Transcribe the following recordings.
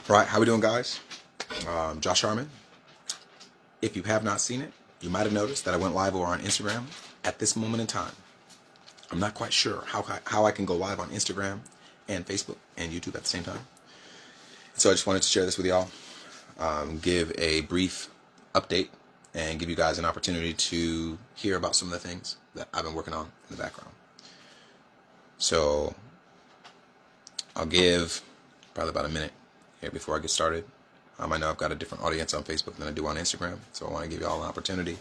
Right, how we doing, guys? Josh Harmon. If you have not seen it, you might have noticed that I went live over on Instagram at this moment in time. I'm not quite sure how I can go live on Instagram and Facebook and YouTube at the same time. So I just wanted to share this with y'all, give a brief update, and give you guys an opportunity to hear about some of the things that I've been working on in the background. So I'll give probably about a minute here before I get started. I know I've got a different audience on Facebook than I do on Instagram, so I want to give you all an opportunity.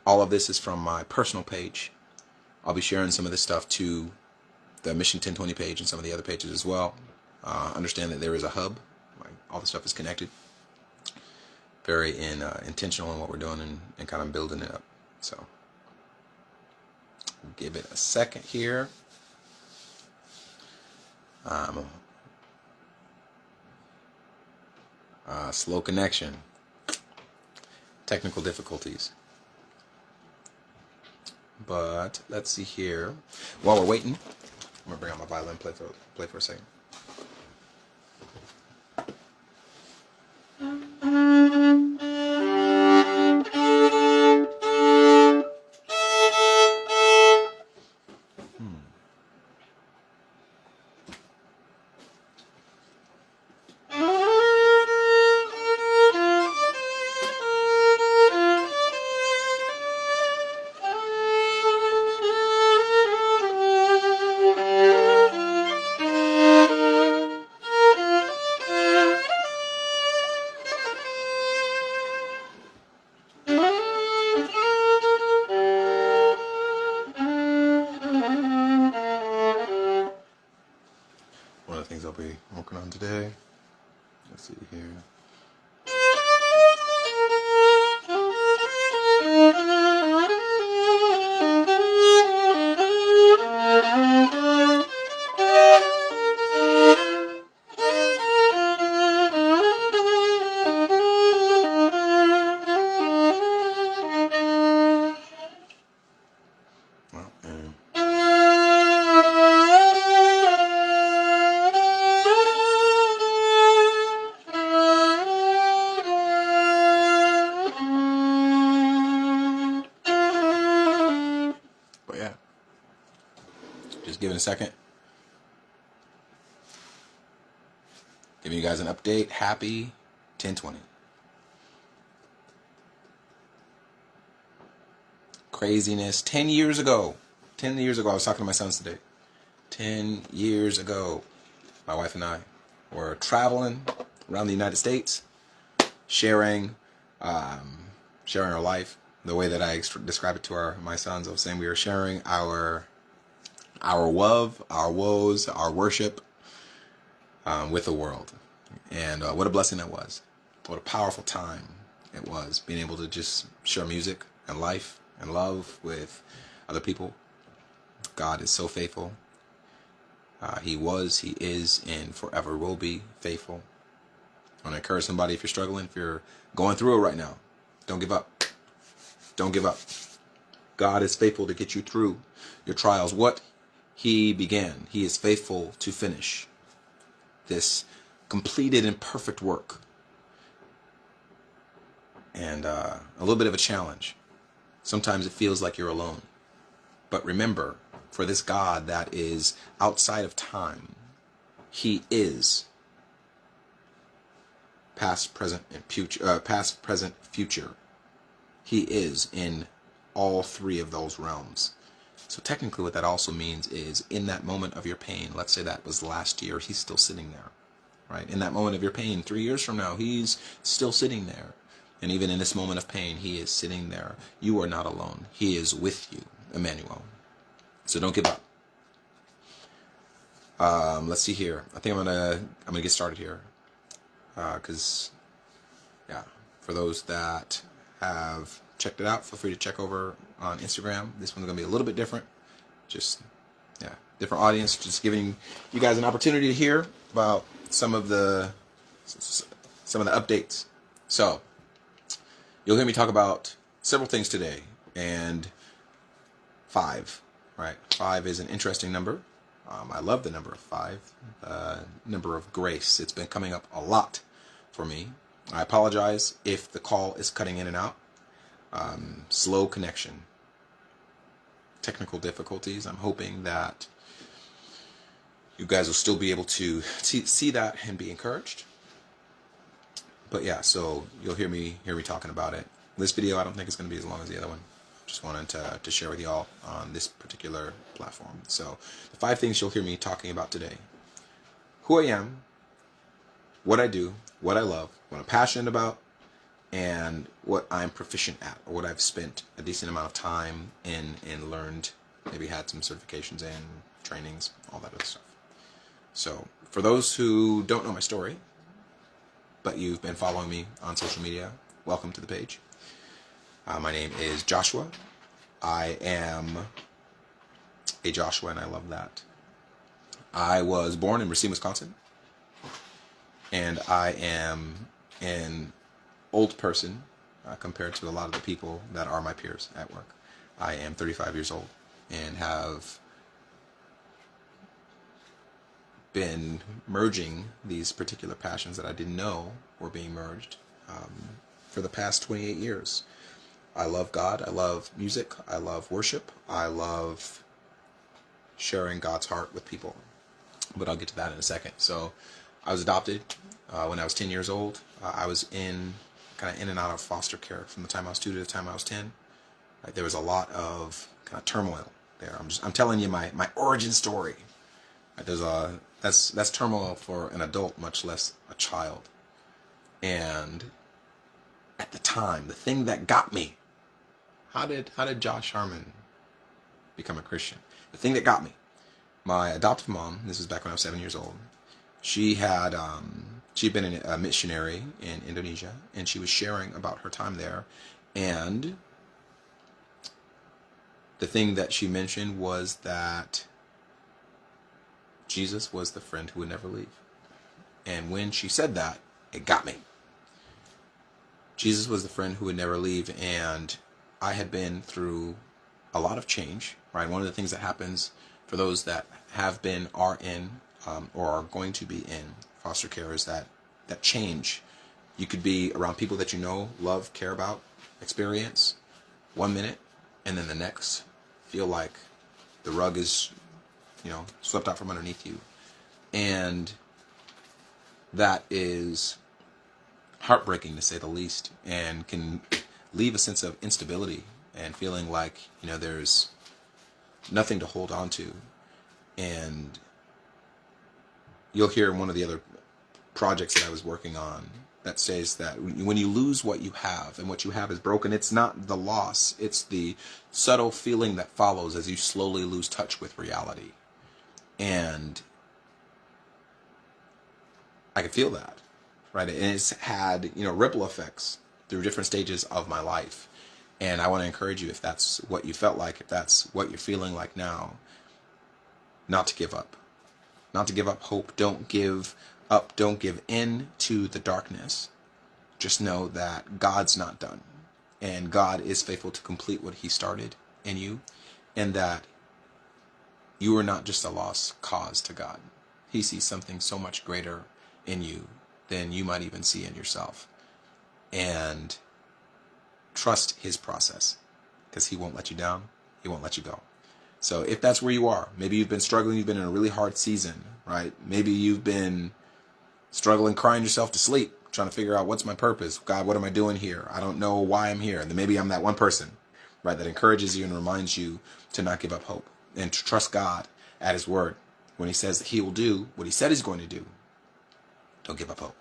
All of this is from my personal page. I'll be sharing some of this stuff to the Mission 1020 page and some of the other pages as well. Understand that there is a hub. Like, all the stuff is connected. Very intentional in what we're doing and kind of building it up. So give it a second here. Slow connection. Technical difficulties. But let's see here. While we're waiting, I'm gonna bring out my violin, play for a second. One of the things I'll be working on today. Let's see here. Well, but yeah, just give it a second. Giving you guys an update. Happy 1020. Craziness. 10 years ago. 10 years ago, I was talking to my sons today. 10 years ago, my wife and I were traveling around the United States, sharing our life. The way that I described it to my sons, I was saying we were sharing our love, our woes, our worship with the world. And what a blessing that was. What a powerful time it was, being able to just share music and life and love with other people. God is so faithful. He was, he is, and forever will be faithful. I want to encourage somebody, if you're struggling, if you're going through it right now, don't give up. Don't give up. God is faithful to get you through your trials. What he began, he is faithful to finish. This completed and perfect work. And a little bit of a challenge. Sometimes it feels like you're alone. But remember, for this God that is outside of time, he is past, present, and future. Past, present, future. He is in all three of those realms. So technically what that also means is, in that moment of your pain, let's say that was last year, he's still sitting there. Right? In that moment of your pain, 3 years from now, he's still sitting there. And even in this moment of pain, he is sitting there. You are not alone. He is with you, Emmanuel. So don't give up. Let's see here. I think I'm gonna get started here, because yeah, for those that have checked it out, feel free to check over on Instagram. This one's gonna be a little bit different. Just different audience. Just giving you guys an opportunity to hear about some of the updates. So you'll hear me talk about several things today, and 5. Right, 5 is an interesting number. I love the number of 5, number of grace. It's been coming up a lot for me. I apologize if the call is cutting in and out. Slow connection, technical difficulties. I'm hoping that you guys will still be able to see that and be encouraged. But yeah, so you'll hear me talking about it. This video, I don't think it's going to be as long as the other one. Just wanted to share with y'all on this particular platform. So the 5 things you'll hear me talking about today: who I am, what I do, what I love, what I'm passionate about, and what I'm proficient at, or what I've spent a decent amount of time in and learned, maybe had some certifications in, trainings, all that other stuff. So for those who don't know my story, but you've been following me on social media, welcome to the page. My name is Joshua. I am a Joshua, and I love that. I was born in Racine, Wisconsin, and I am an old person compared to a lot of the people that are my peers at work. I am 35 years old and have been merging these particular passions that I didn't know were being merged for the past 28 years. I love God. I love music. I love worship. I love sharing God's heart with people. But I'll get to that in a second. So I was adopted when I was 10 years old. I was in and out of foster care from the time I was 2 to the time I was 10. There was a lot of kind of turmoil there. I'm telling you my origin story. That's turmoil for an adult, much less a child. And at the time, the thing that got me, how did Josh Harmon become a Christian? The thing that got me, my adoptive mom, this was back when I was 7 years old, she'd been a missionary in Indonesia, and she was sharing about her time there. And the thing that she mentioned was that Jesus was the friend who would never leave. And when she said that, it got me. Jesus was the friend who would never leave, and I had been through a lot of change, right? One of the things that happens for those that have been, are in, or are going to be in foster care is that change. You could be around people that you know, love, care about, experience 1 minute, and then the next feel like the rug is, swept out from underneath you. And that is heartbreaking, to say the least, and can leave a sense of instability and feeling like, there's nothing to hold on to. And you'll hear in one of the other projects that I was working on that says that when you lose what you have and what you have is broken, it's not the loss, it's the subtle feeling that follows as you slowly lose touch with reality. And I could feel that, right? And it's had, ripple effects through different stages of my life. And I want to encourage you, if that's what you felt like, if that's what you're feeling like now, not to give up. Not to give up hope. Don't give up. Don't give in to the darkness. Just know that God's not done. And God is faithful to complete what He started in you. And that you are not just a lost cause to God. He sees something so much greater in you than you might even see in yourself. And trust His process, because He won't let you down. He won't let you go. So if that's where you are, maybe you've been struggling, you've been in a really hard season, right? Maybe you've been struggling, crying yourself to sleep, trying to figure out, what's my purpose? God, what am I doing here? I don't know why I'm here. And then maybe I'm that one person, right, that encourages you and reminds you to not give up hope and to trust God at His word. When He says that He will do what He said He's going to do, don't give up hope.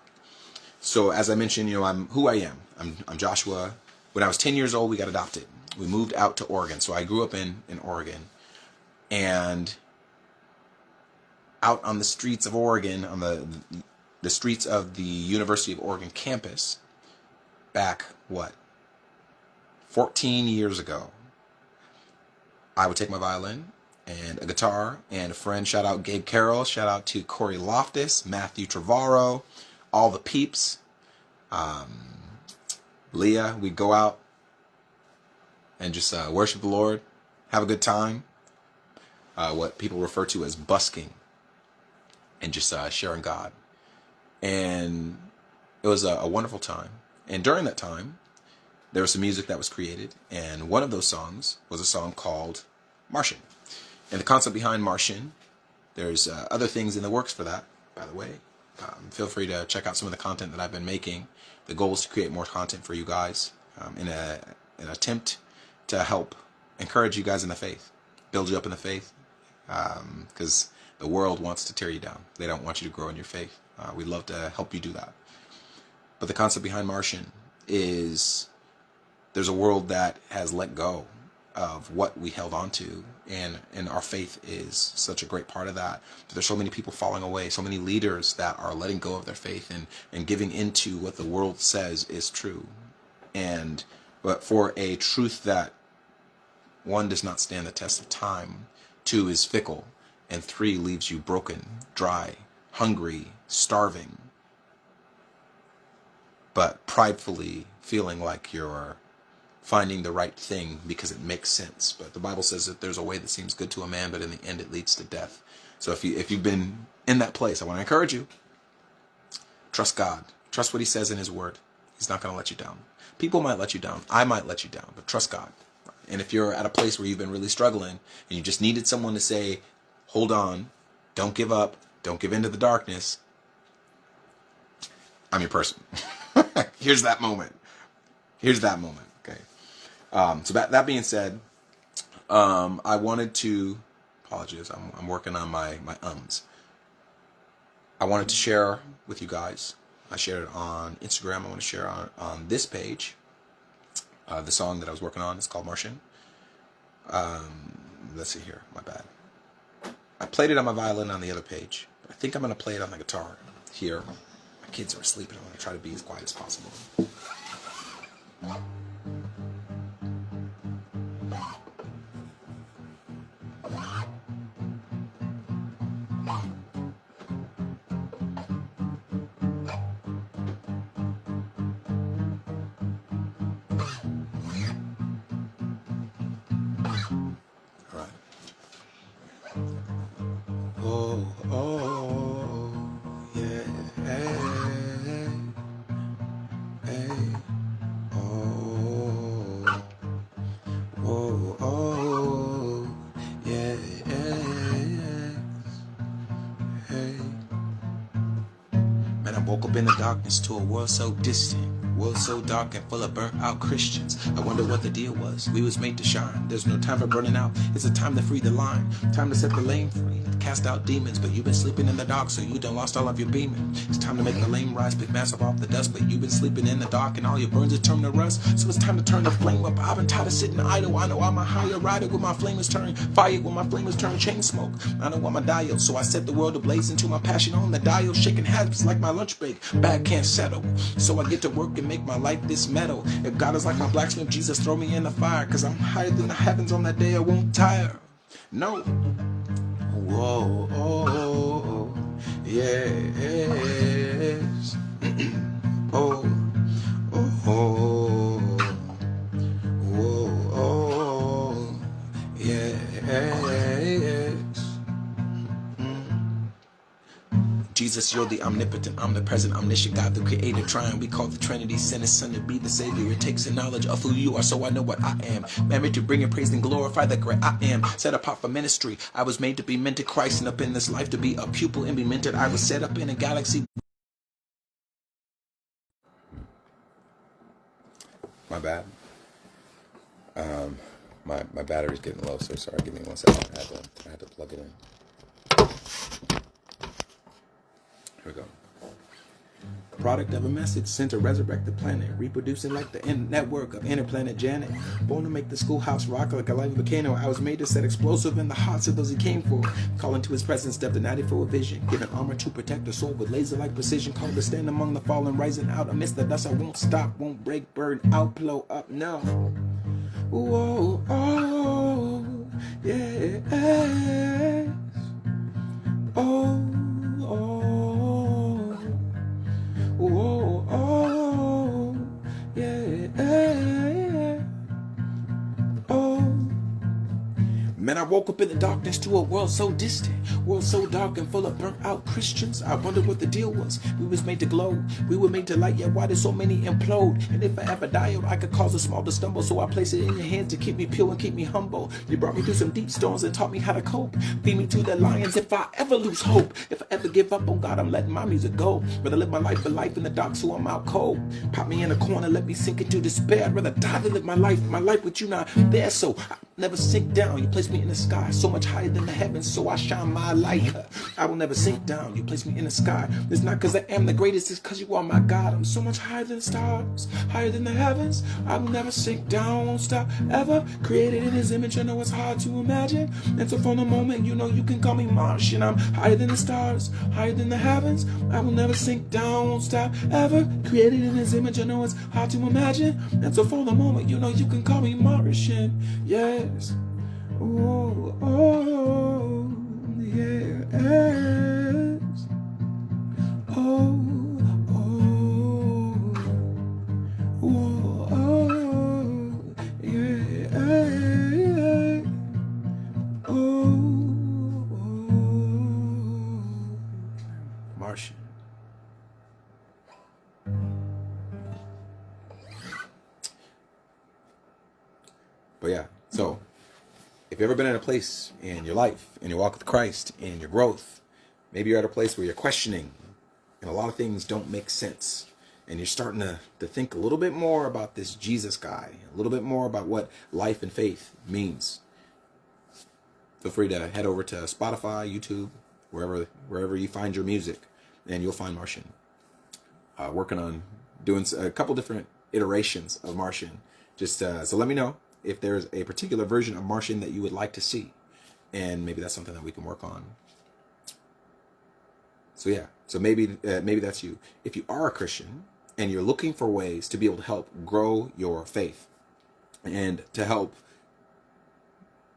So as I mentioned, I'm who I am. I'm Joshua. When I was 10 years old, we got adopted. We moved out to Oregon. So I grew up in Oregon. And out on the streets of Oregon, on the streets of the University of Oregon campus, back, 14 years ago, I would take my violin and a guitar and a friend, shout out Gabe Carroll, shout out to Corey Loftus, Matthew Trevorrow, all the peeps, Leah. We'd go out and just worship the Lord, have a good time, what people refer to as busking, and just sharing God. And It was a wonderful time. And during that time, there was some music that was created. And one of those songs was a song called Martian. And the concept behind Martian, there's other things in the works for that, by the way. Feel free to check out some of the content that I've been making. The goal is to create more content for you guys in an attempt to help encourage you guys in the faith, build you up in the faith, because the world wants to tear you down. They don't want you to grow in your faith. We'd love to help you do that. But the concept behind Martian is there's a world that has let go of what we held on to, and our faith is such a great part of that. But there's so many people falling away, so many leaders that are letting go of their faith and giving into what the world says is true. But for a truth that, one, does not stand the test of time, two, is fickle, and three, leaves you broken, dry, hungry, starving, but pridefully feeling like you're finding the right thing because it makes sense. But the Bible says that there's a way that seems good to a man, but in the end it leads to death. So if you've been in that place, I want to encourage you, trust God. Trust what he says in his word. He's not going to let you down. People might let you down. I might let you down, but trust God. And if you're at a place where you've been really struggling and you just needed someone to say, hold on, don't give up, don't give in to the darkness, I'm your person. Here's that moment. Here's that moment. Okay. So that being said, I wanted to, apologies, I'm working on my ums. I wanted to share with you guys. I shared it on Instagram. I want to share on this page. The song that I was working on is called Martian. Let's see here. My bad. I played it on my violin on the other page. I think I'm going to play it on the guitar here. My kids are asleep and I'm going to try to be as quiet as possible. Woke up in the darkness to a world so distant, world so dark and full of burnt out Christians. I wonder what the deal was. We was made to shine. There's no time for burning out. It's a time to free the line. Time to set the lane free. Cast out demons, but you've been sleeping in the dark, so you done lost all of your beaming. It's time to make the lame rise, pick massive off the dust, but you've been sleeping in the dark and all your burns are turned to rust. So it's time to turn the flame up. I've been tired of sitting idle. I know I'm a higher rider when my flame is turned fire, when my flame is turned chain smoke. I know I'm a dial, so I set the world ablaze into my passion on the dial, shaking habits like my lunch break. Bad can't settle, so I get to work and make my life this metal. If God is like my blacksmith, Jesus, throw me in the fire, cause I'm higher than the heavens. On that day I won't tire. No. Whoa, oh, yes. Oh, oh, oh, whoa, oh, yes. Jesus, you're the omnipotent, omnipresent, omniscient God, the creator, trying. We call the Trinity, send his son to be the savior. It takes a knowledge of who you are, so I know what I am. Married to bring and praise and glorify the great I am. Set apart for ministry. I was made to be mentored Christ, and up in this life to be a pupil and be mentored. I was set up in a galaxy. My bad. My battery's getting low, so sorry. Give me 1 second. I had to plug it in. Here we go. Product of a message sent to resurrect the planet, reproducing like the network of interplanet Janet. Born to make the schoolhouse rock like a live volcano, I was made to set explosive in the hearts of those he came for. Calling to his presence, stepped the night for a vision, given armor to protect the soul with laser-like precision. Called to stand among the fallen, rising out amidst the dust. I won't stop, won't break, burn out, blow up, no. Whoa, oh, yes. Oh, oh. Whoa, oh, yeah, oh. Man, I woke up in the darkness to a world so distant, world so dark and full of burnt out Christians. I wonder what the deal was. We was made to glow, we were made to light, yet why did so many implode? And if I ever die, I could cause a small to stumble, so I place it in your hands to keep me pure and keep me humble. You brought me through some deep storms and taught me how to cope. Feed me to the lions if I ever lose hope. If I ever give up on God, I'm letting my music go. Rather live my life for life in the dark, so I'm out cold. Pop me in a corner, let me sink into despair. I'd rather die than live my life with you not there. So I never sink down. You place me in the sky, so much higher than the heavens, so I shine my light. I will never sink down. You place me in the sky. It's not because I am the greatest, it's because you are my God. I'm so much higher than the stars, higher than the heavens. I will never sink down, won't stop ever. Created in his image, I know it's hard to imagine. And so from the moment, you know you can call me Martian. I'm higher than the stars, higher than the heavens. I will never sink down, won't stop ever. Created in his image, I know it's hard to imagine. And so for the moment, you know you can call me Martian. Yes. Oh, oh, yes. Oh, oh, oh, oh, yeah. Oh, Martian. But yeah, so if you've ever been in a place in your life, in your walk with Christ, in your growth, maybe you're at a place where you're questioning and a lot of things don't make sense, and you're starting to think a little bit more about this Jesus guy, a little bit more about what life and faith means, feel free to head over to Spotify, YouTube, wherever you find your music, and you'll find Martian. Working on doing a couple different iterations of Martian. Just so let me know if there's a particular version of Martian that you would like to see, and maybe that's something that we can work on. So yeah, so maybe that's you. If you are a Christian and you're looking for ways to be able to help grow your faith and to help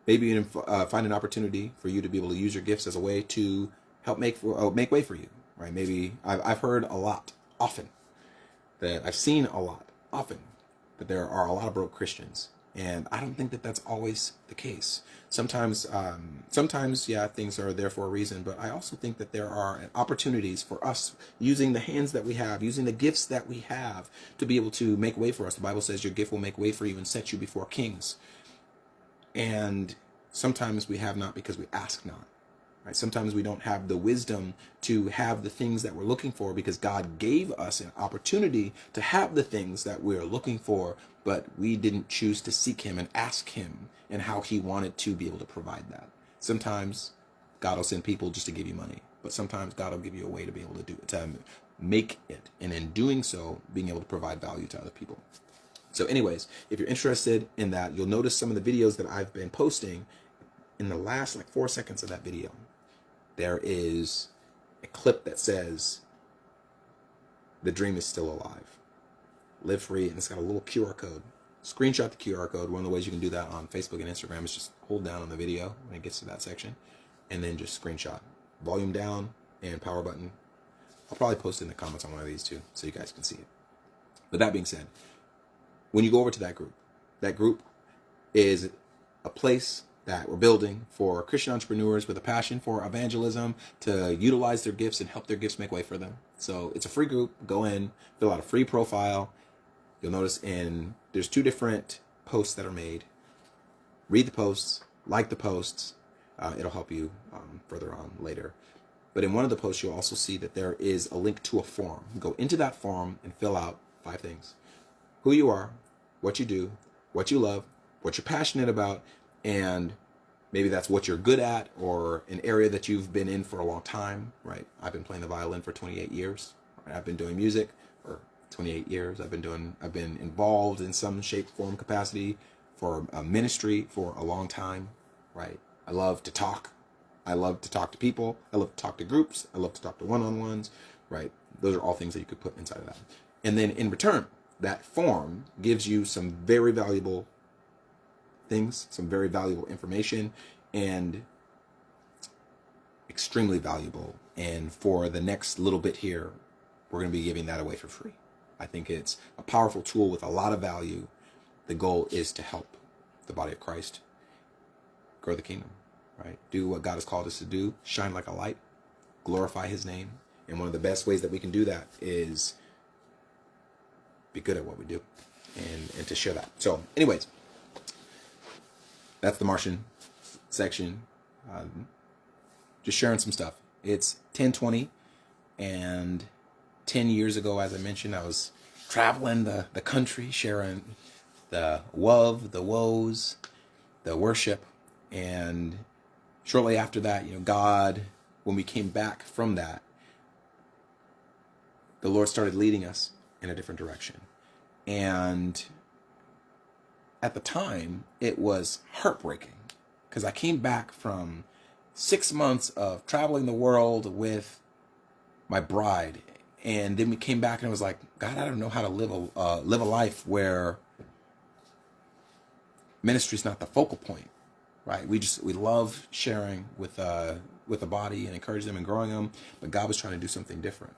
maybe find an opportunity for you to be able to use your gifts as a way to help make way for you, right? Maybe I've heard a lot often that I've seen a lot often that there are a lot of broke Christians. And I don't think that that's always the case. Sometimes, yeah, things are there for a reason. But I also think that there are opportunities for us using the hands that we have, using the gifts that we have to be able to make way for us. The Bible says your gift will make way for you and set you before kings. And sometimes we have not because we ask not. Right? Sometimes we don't have the wisdom to have the things that we're looking for because God gave us an opportunity to have the things that we're looking for, but we didn't choose to seek him and ask him and how he wanted to be able to provide that. Sometimes God will send people just to give you money, but sometimes God will give you a way to be able to do it, to make it, and in doing so, being able to provide value to other people. So anyways, if you're interested in that, you'll notice some of the videos that I've been posting. In the last 4 seconds of that video, there is a clip that says, "The dream is still alive. Live free," and it's got a little QR code. Screenshot the QR code. One of the ways you can do that on Facebook and Instagram is just hold down on the video when it gets to that section, and then just screenshot. Volume down and power button. I'll probably post it in the comments on one of these too, so you guys can see it. But that being said, when you go over to that group is a place that we're building for Christian entrepreneurs with a passion for evangelism to utilize their gifts and help their gifts make way for them. So it's a free group. Go in, fill out a free profile. You'll notice there's 2 different posts that are made. Read the posts, like the posts. It'll help you further on later. But in one of the posts, you'll also see that there is a link to a form. Go into that form and fill out 5 things. Who you are, what you do, what you love, what you're passionate about, and maybe that's what you're good at or an area that you've been in for a long time, right? I've been playing the violin for 28 years. Right? I've been doing music for 28 years. I've been involved in some shape, form, capacity for a ministry for a long time, right? I love to talk. I love to talk to people. I love to talk to groups. I love to talk to one-on-ones, right? Those are all things that you could put inside of that. And then in return, that form gives you some very valuable things, some very valuable information, and extremely valuable. And for the next little bit here, we're going to be giving that away for free. I think it's a powerful tool with a lot of value. The goal is to help the body of Christ grow the kingdom. right? Do what God has called us to do, shine like a light, glorify his name. And one of the best ways that we can do that is be good at what we do and to share that. So anyways, that's the Martian section. Just sharing some stuff. It's 10:20, and 10 years ago, as I mentioned, I was traveling the country, sharing the love, the woes, the worship. And shortly after that, God, when we came back from that, the Lord started leading us in a different direction. And at the time, it was heartbreaking because I came back from 6 months of traveling the world with my bride. And then we came back and it was like, God, I don't know how to live a life where ministry is not the focal point, right? We love sharing with the body and encourage them and growing them, but God was trying to do something different.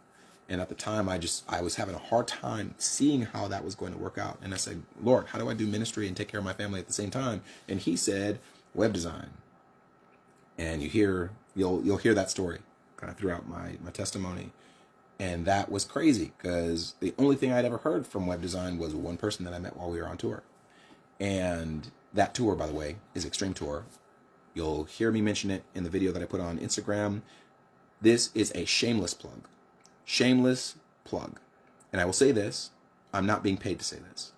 And at the time, I was having a hard time seeing how that was going to work out. And I said, Lord, how do I do ministry and take care of my family at the same time? And he said, web design. And you'll hear that story kind of throughout my testimony. And that was crazy because the only thing I'd ever heard from web design was one person that I met while we were on tour. And that tour, by the way, is Extreme Tour. You'll hear me mention it in the video that I put on Instagram. This is a shameless plug. Shameless plug. And I will say this, I'm not being paid to say this.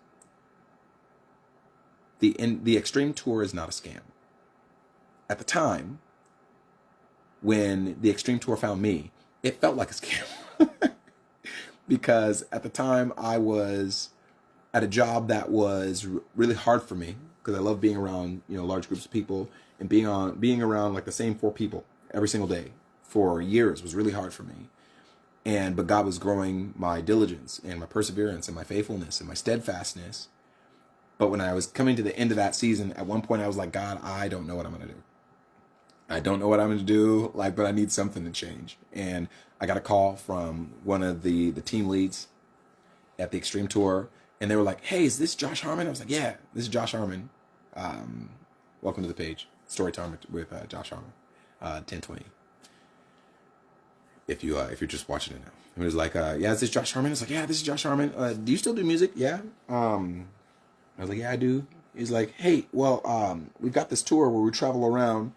The Extreme Tour is not a scam. At the time, when the Extreme Tour found me, it felt like a scam. Because at the time I was at a job that was really hard for me because I love being around, large groups of people, and being around like the same 4 people every single day for years was really hard for me. But God was growing my diligence and my perseverance and my faithfulness and my steadfastness. But when I was coming to the end of that season, at one point I was like, God, I don't know what I'm going to do. I don't know what I'm going to do, but I need something to change. And I got a call from one of the team leads at the Extreme Tour, and they were like, hey, is this Josh Harmon? I was like, yeah, this is Josh Harmon. Welcome to the page, Story Time with Josh Harmon, 10:20. If you're just watching it now. It was like, yeah, is this Josh Harmon? I was like, yeah, this is Josh Harmon. Do you still do music? Yeah. I was like, yeah, I do. He's like, hey, well, we've got this tour where we travel around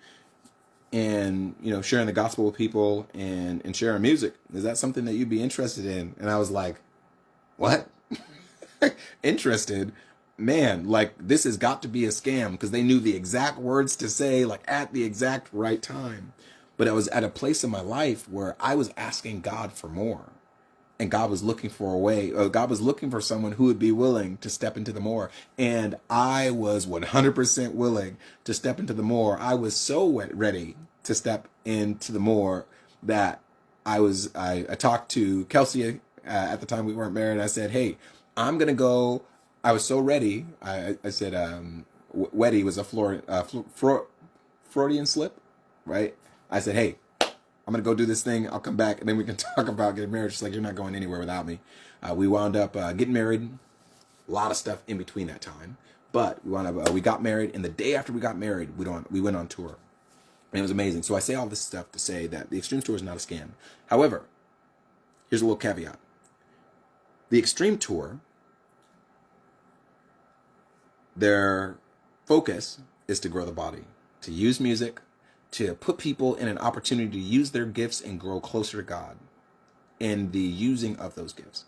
and, sharing the gospel with people and sharing music. Is that something that you'd be interested in? And I was like, what? Interested? Man, like, this has got to be a scam, because they knew the exact words to say, like, at the exact right time. But I was at a place in my life where I was asking God for more. And God was looking for a way. God was looking for someone who would be willing to step into the more. And I was 100% willing to step into the more. I was so ready to step into the more that I talked to Kelsey at the time we weren't married. I said, hey, I'm going to go. I was so ready. I said, Weddy was a Freudian slip, right? I said, hey, I'm going to go do this thing. I'll come back, and then we can talk about getting married. She's like, you're not going anywhere without me. We wound up getting married. A lot of stuff in between that time. But we got married, and the day after we got married, we went on tour. And it was amazing. So I say all this stuff to say that the Extreme Tour is not a scam. However, here's a little caveat. The Extreme Tour, their focus is to grow the body, to use music, to put people in an opportunity to use their gifts and grow closer to God in the using of those gifts.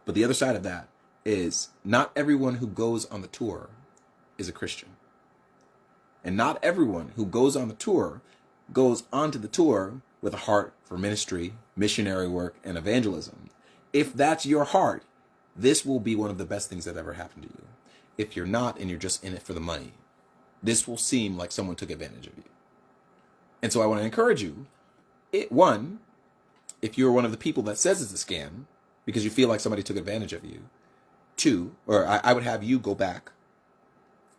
But the other side of that is not everyone who goes on the tour is a Christian. And not everyone who goes on the tour goes onto the tour with a heart for ministry, missionary work, and evangelism. If that's your heart, this will be one of the best things that ever happened to you. If you're not, and you're just in it for the money, this will seem like someone took advantage of you. And so I want to encourage you, one, if you're one of the people that says it's a scam because you feel like somebody took advantage of you, two, or I would have you go back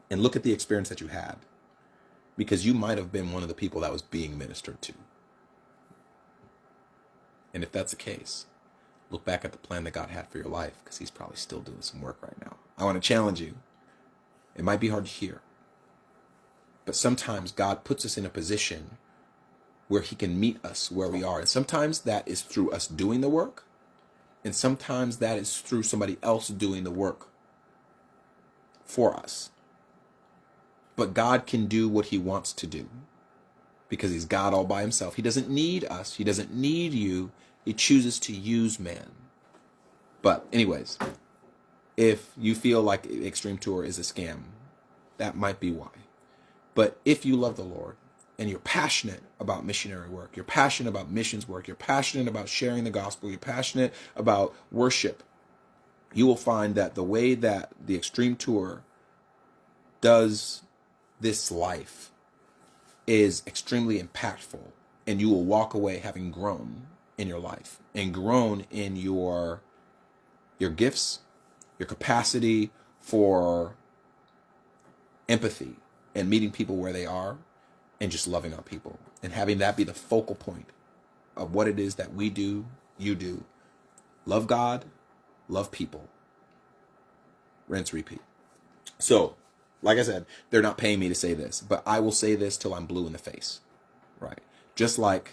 and look at the experience that you had, because you might have been one of the people that was being ministered to. And if that's the case, look back at the plan that God had for your life, because he's probably still doing some work right now. I want to challenge you. It might be hard to hear, But sometimes God puts us in a position where he can meet us where we are. And sometimes that is through us doing the work. And sometimes that is through somebody else doing the work for us. But God can do what he wants to do because he's God all by himself. He doesn't need us. He doesn't need you. He chooses to use man. But anyways, if you feel like Extreme Tour is a scam, that might be why. But if you love the Lord and you're passionate about missionary work, you're passionate about missions work, you're passionate about sharing the gospel, you're passionate about worship, you will find that the way that the Extreme Tour does this life is extremely impactful, and you will walk away having grown in your life and grown in your gifts, your capacity for empathy and meeting people where they are and just loving on people and having that be the focal point of what it is that we do, you do. Love God, love people. Rinse, repeat. So, like I said, they're not paying me to say this, but I will say this till I'm blue in the face, right? Just like,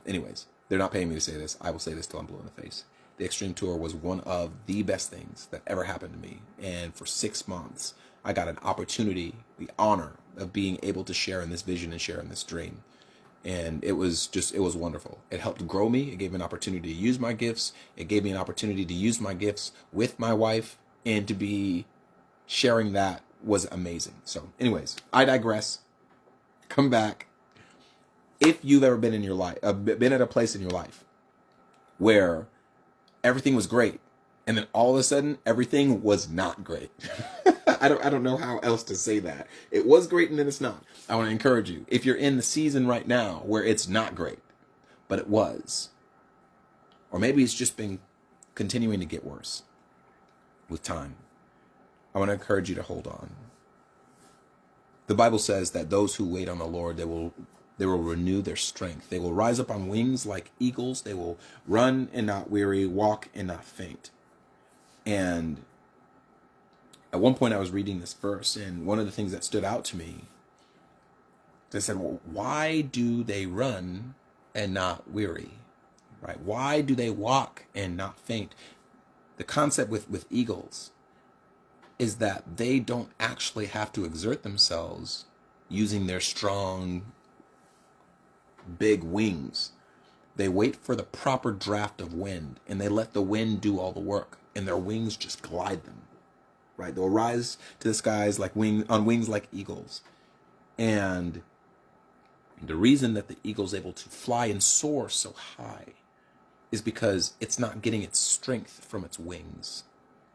anyways, they're not paying me to say this. I will say this till I'm blue in the face. The Extreme Tour was one of the best things that ever happened to me. And for 6 months, I got an opportunity, the honor of being able to share in this vision and share in this dream. And it was wonderful. It helped grow me. It gave me an opportunity to use my gifts. It gave me an opportunity to use my gifts with my wife, and to be sharing that was amazing. So anyways, I digress. Come back. If you've ever been in your life, been at a place in your life where everything was great, and then all of a sudden everything was not great. I don't know how else to say that. It was great and then it's not. I want to encourage you. If you're in the season right now where it's not great, but it was, or maybe it's just been continuing to get worse with time, I want to encourage you to hold on. The Bible says that those who wait on the Lord, they will renew their strength. They will rise up on wings like eagles. They will run and not weary, walk and not faint. And at one point I was reading this verse, and one of the things that stood out to me, they said, well, why do they run and not weary? Right? Why do they walk and not faint? The concept with eagles is that they don't actually have to exert themselves using their strong, big wings. They wait for the proper draft of wind, and they let the wind do all the work, and their wings just glide them. Right? They'll rise to the skies on wings like eagles. And the reason that the eagle's able to fly and soar so high is because it's not getting its strength from its wings.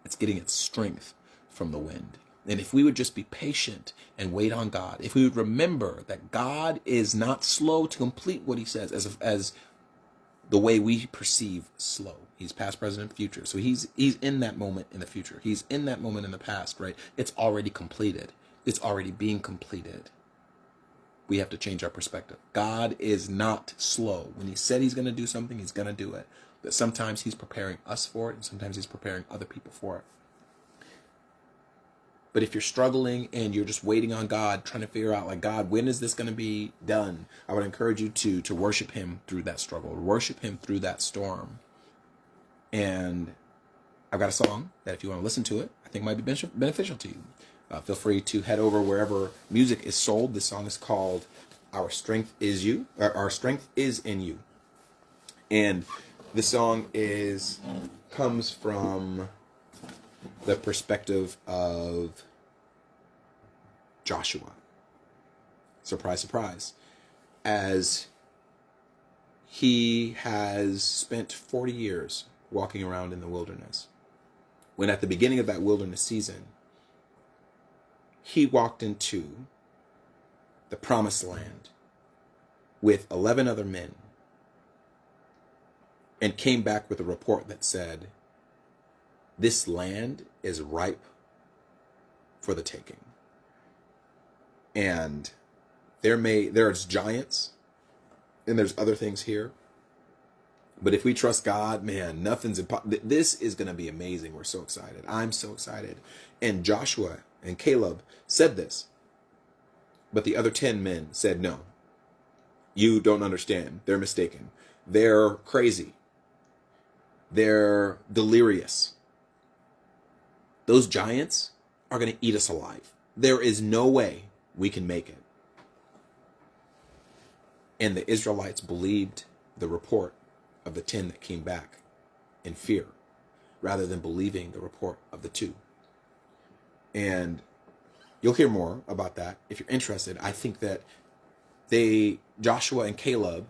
It's getting its strength from the wind. And if we would just be patient and wait on God, if we would remember that God is not slow to complete what he says, as the way we perceive slow. He's past, present, and future. So he's in that moment in the future. He's in that moment in the past, right? It's already completed. It's already being completed. We have to change our perspective. God is not slow. When he said he's going to do something, he's going to do it. But sometimes he's preparing us for it, and sometimes he's preparing other people for it. But if you're struggling and you're just waiting on God, trying to figure out, like, God, when is this going to be done? I would encourage you to worship him through that struggle, worship him through that storm. And I've got a song that if you want to listen to it, I think might be beneficial to you. Feel free to head over wherever music is sold. This song is called Our Strength Is You, or Our Strength Is in You. And this song comes from the perspective of Joshua. Surprise, surprise. As he has spent 40 years walking around in the wilderness, when at the beginning of that wilderness season, he walked into the promised land with 11 other men and came back with a report that said, this land is ripe for the taking. And there's giants and there's other things here. But if we trust God, man, nothing's impossible. This is going to be amazing. We're so excited. I'm so excited. And Joshua and Caleb said this. But the other 10 men said, no, you don't understand. They're mistaken. They're crazy. They're delirious. Those giants are going to eat us alive. There is no way we can make it. And the Israelites believed the report of the 10 that came back in fear, rather than believing the report of the 2. And you'll hear more about that if you're interested. I think that Joshua and Caleb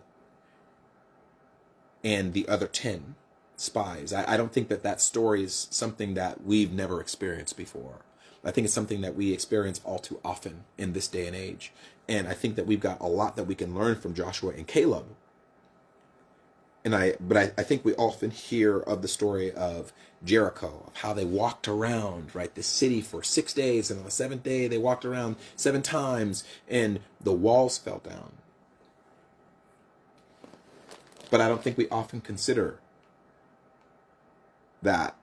and the other 10 spies, I don't think that story is something that we've never experienced before. I think it's something that we experience all too often in this day and age. And I think that we've got a lot that we can learn from Joshua and Caleb. But I think we often hear of the story of Jericho, of how they walked around, right, the city for 6 days, and on the 7th day they walked around 7 times, and the walls fell down. But I don't think we often consider that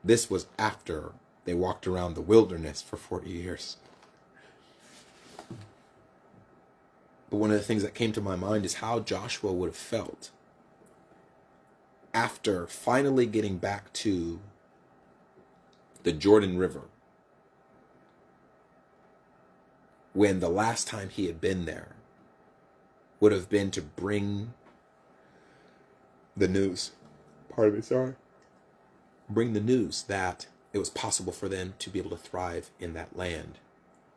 this was after they walked around the wilderness for 40 years. But one of the things that came to my mind is how Joshua would have felt after finally getting back to the Jordan River, when the last time he had been there would have been to bring the news. Pardon me, sorry. Bring the news that it was possible for them to be able to thrive in that land.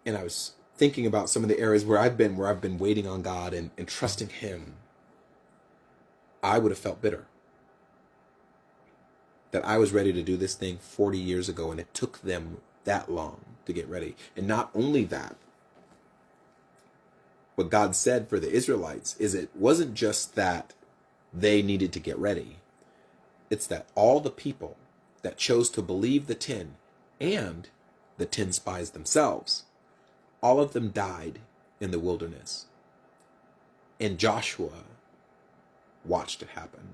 And I was thinking about some of the areas where I've been waiting on God and trusting Him. I would have felt bitter that I was ready to do this thing 40 years ago, and it took them that long to get ready. And not only that, what God said for the Israelites is it wasn't just that they needed to get ready. It's that all the people that chose to believe the 10 and the 10 spies themselves, all of them died in the wilderness. And Joshua watched it happen.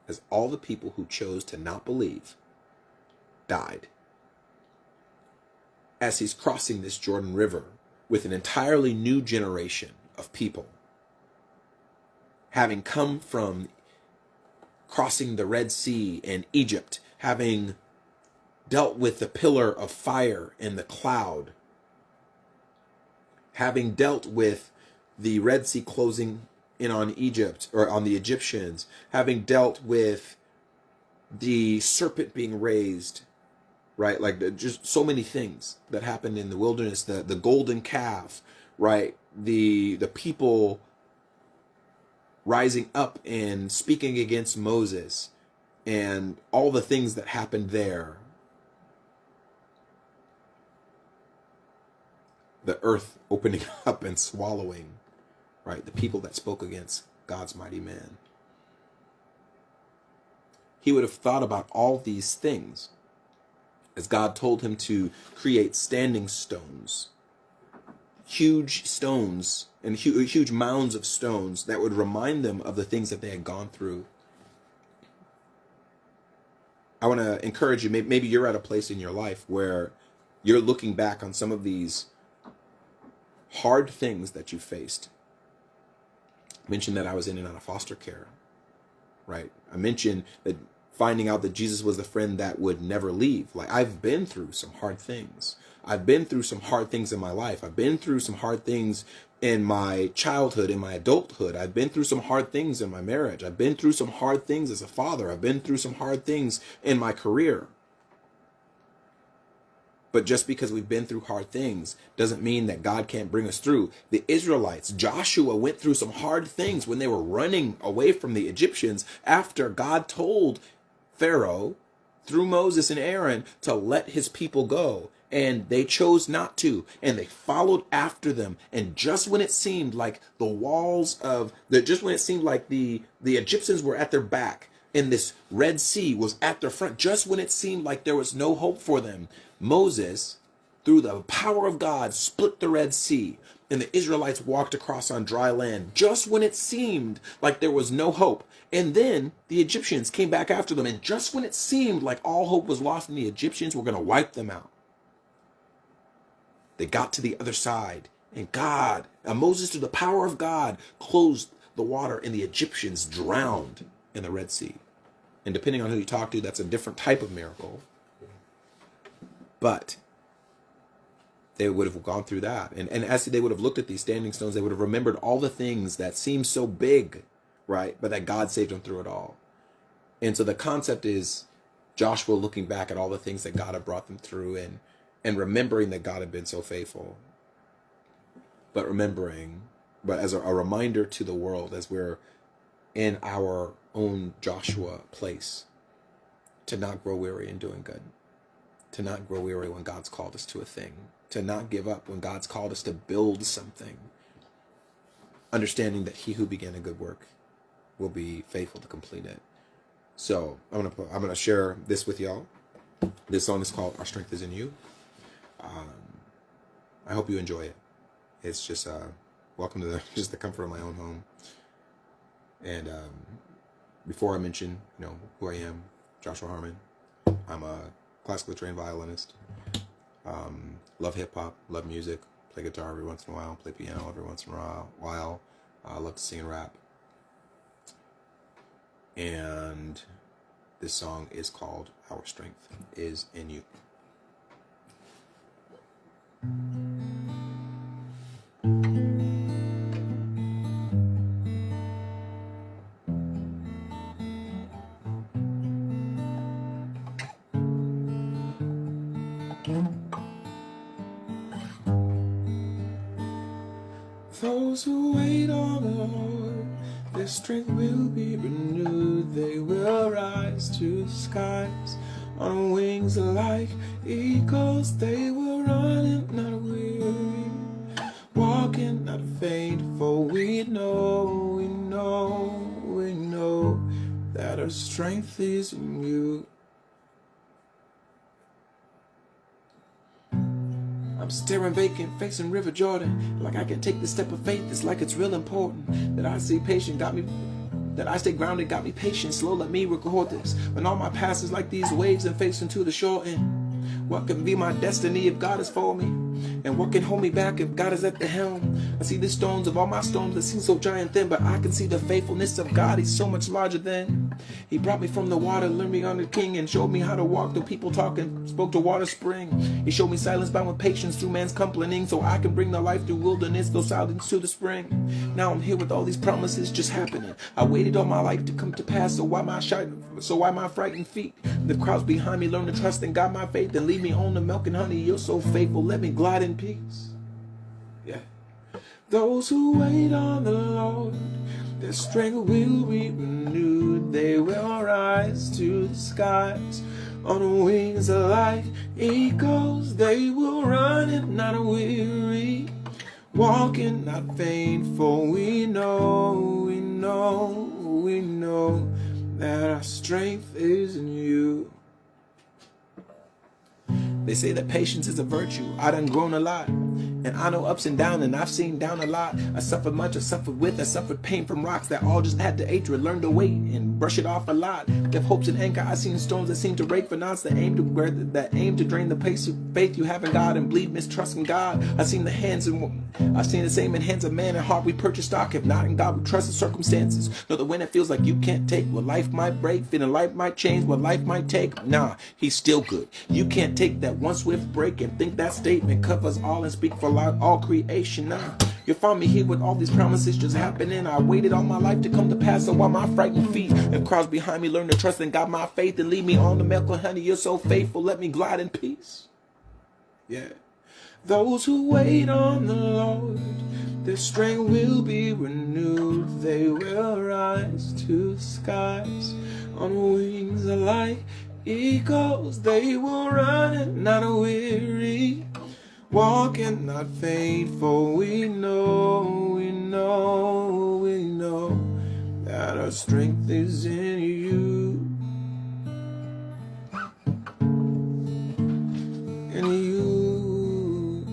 As all the people who chose to not believe died. As he's crossing this Jordan River with an entirely new generation of people, having come from crossing the Red Sea and Egypt, having dealt with the pillar of fire and the cloud, having dealt with the Red Sea closing in on Egypt, or on the Egyptians, having dealt with the serpent being raised, right? Like just so many things that happened in the wilderness, the golden calf, right? The people rising up and speaking against Moses, and all the things that happened there. The earth opening up and swallowing, right, the people that spoke against God's mighty man. He would have thought about all these things as God told him to create standing stones, huge stones and huge mounds of stones that would remind them of the things that they had gone through. I want to encourage you, maybe you're at a place in your life where you're looking back on some of these hard things that you faced. I mentioned that I was in and out of foster care, right? I mentioned that finding out that Jesus was the friend that would never leave. Like, I've been through some hard things. I've been through some hard things in my life. I've been through some hard things in my childhood, in my adulthood. I've been through some hard things in my marriage. I've been through some hard things as a father. I've been through some hard things in my career. But just because we've been through hard things doesn't mean that God can't bring us through. The Israelites, Joshua went through some hard things when they were running away from the Egyptians after God told Pharaoh through Moses and Aaron to let his people go. And they chose not to. And they followed after them. And just when it seemed like the Egyptians were at their back and this Red Sea was at their front, just when it seemed like there was no hope for them, Moses, through the power of God, split the Red Sea, and the Israelites walked across on dry land just when it seemed like there was no hope. And then the Egyptians came back after them, and just when it seemed like all hope was lost and the Egyptians were going to wipe them out, They got to the other side, and God, Moses, through the power of God, closed the water, and the Egyptians drowned in the Red Sea. And depending on who you talk to, that's a different type of miracle. But they would have gone through that. And as they would have looked at these standing stones, they would have remembered all the things that seemed so big, right? But that God saved them through it all. And so the concept is Joshua looking back at all the things that God had brought them through, and remembering that God had been so faithful. But as a reminder to the world, as we're in our own Joshua place, to not grow weary in doing good, to not grow weary when God's called us to a thing, to not give up when God's called us to build something, understanding that he who began a good work will be faithful to complete it. So I'm gonna share this with y'all. This song is called "Our Strength Is in You." I hope you enjoy it. It's just welcome to the comfort of my own home. And before I mention, who I am, Joshua Harmon. I'm a classically trained violinist. Love hip hop, love music, play guitar every once in a while, play piano every once in a while. I love to sing and rap. And this song is called "Our Strength Is in You." Those who wait on the Lord, their strength will be renewed. They will rise to the skies on wings like eagles. They will run and not weary, walking not faint. For we know that our strength is in you. I'm staring vacant, facing River Jordan, like I can take the step of faith. It's like it's real important that I stay patient, that I stay grounded, got me patient. Slow, let me record this. When all my past is like these waves and facing to the shore end. What can be my destiny if God is for me? And what can hold me back if God is at the helm? I see the stones of all my stones that seem so giant thin, but I can see the faithfulness of God. He's so much larger than. He brought me from the water, learned me on the king, and showed me how to walk through people talking, spoke to water spring. He showed me silence bound with patience through man's complaining, so I can bring the life through wilderness, those silence to the spring. Now I'm here with all these promises just happening. I waited all my life to come to pass, so why my frightened feet? The crowds behind me learn to trust in God, my faith, and lead me on to milk and honey. You're so faithful, let me glide in peace. Yeah. Those who wait on the Lord, their strength will be renewed. They will rise to the skies on wings like eagles. They will run and not weary, walking not faint. For we know that our strength is in you. They say that patience is a virtue. I done grown a lot, and I know ups and downs, and I've seen down a lot. I suffered much, I suffered pain from rocks that all just had to hatred. Learn to wait and brush it off a lot. Give hopes and anchor. I seen storms that seem to rake for knots, that aim to drain the pace of faith you have in God and bleed mistrust in God. I've seen the same in hands of man and heart we purchase stock. If not in God, we trust the circumstances. Know that when it feels like you can't take what life might break, feeling life might change, what life might take. Nah, he's still good. You can't take that one swift break and think that statement covers all and speak for all creation. Nah, you'll find me here with all these promises just happening. I waited all my life to come to pass, so why my frightened feet? If crowds behind me learn to trust in God, my faith, and lead me on to milk and honey. You're so faithful, let me glide in peace. Yeah. Those who wait on the Lord, their strength will be renewed. They will rise to the skies on wings like eagles. They will run and not weary, walk and not faint. For we know that our strength is in you. In you.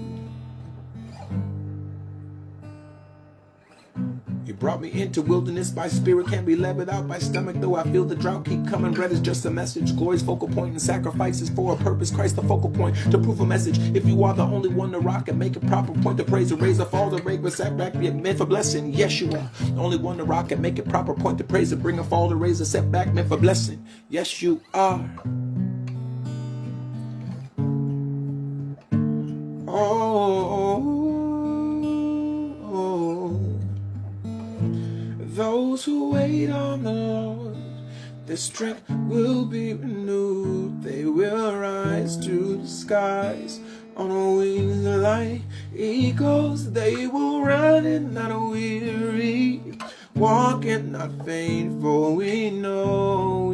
You brought me into wilderness by spirit, can't be leveled out by stomach. Though I feel the drought keep coming, bread is just a message. Glory's focal point and sacrifices for a purpose. Christ the focal point to prove a message. If you are the only one to rock and make a proper point to praise and raise up all the rage, but sat back, be meant for blessing. Yes, you are the only one to rock and make a proper point to praise and bring a fall to raise a setback, meant for blessing. Yes, you are. Those who wait on the Lord, their strength will be renewed. They will rise to the skies on wings like eagles. They will run and not weary, walk and not faint. For we know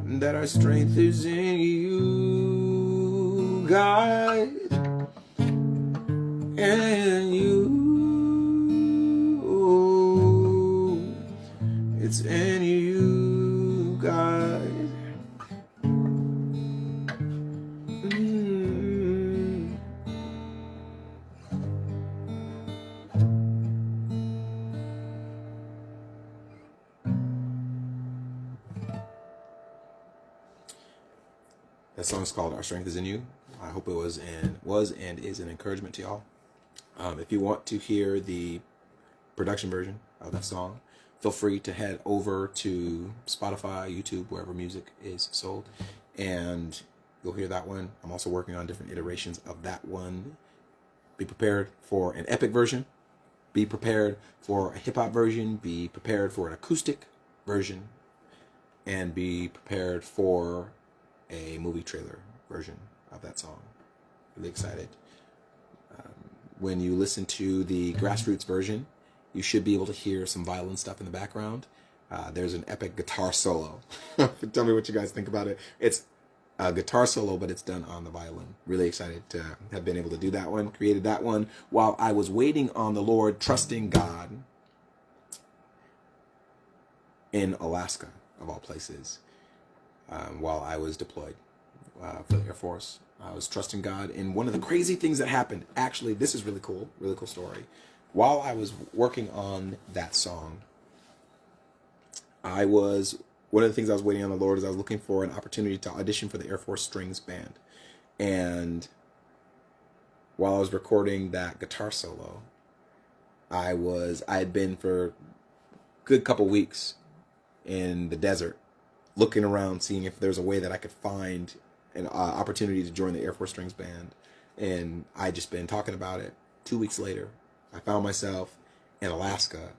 that our strength is in you, God, and you. It's in you, God. That song is called "Our Strength Is in You." I hope it was and is an encouragement to y'all. If you want to hear the production version of that song, feel free to head over to Spotify, YouTube, wherever music is sold, and you'll hear that one. I'm also working on different iterations of that one. Be prepared for an epic version. Be prepared for a hip-hop version. Be prepared for an acoustic version. And be prepared for a movie trailer version of that song. Really excited. When you listen to the grassroots version, you should be able to hear some violin stuff in the background. There's an epic guitar solo. Tell me what you guys think about it. It's a guitar solo, but it's done on the violin. Really excited to have been able to do that one, created that one while I was waiting on the Lord, trusting God in Alaska, of all places, while I was deployed for the Air Force. I was trusting God in one of the crazy things that happened. Actually, this is really cool story. While I was working on that song, one of the things I was waiting on the Lord is I was looking for an opportunity to audition for the Air Force Strings Band. And while I was recording that guitar solo, I had been for a good couple weeks in the desert looking around, seeing if there's a way that I could find an opportunity to join the Air Force Strings Band. And I just been talking about it. 2 weeks later, I found myself in Alaska,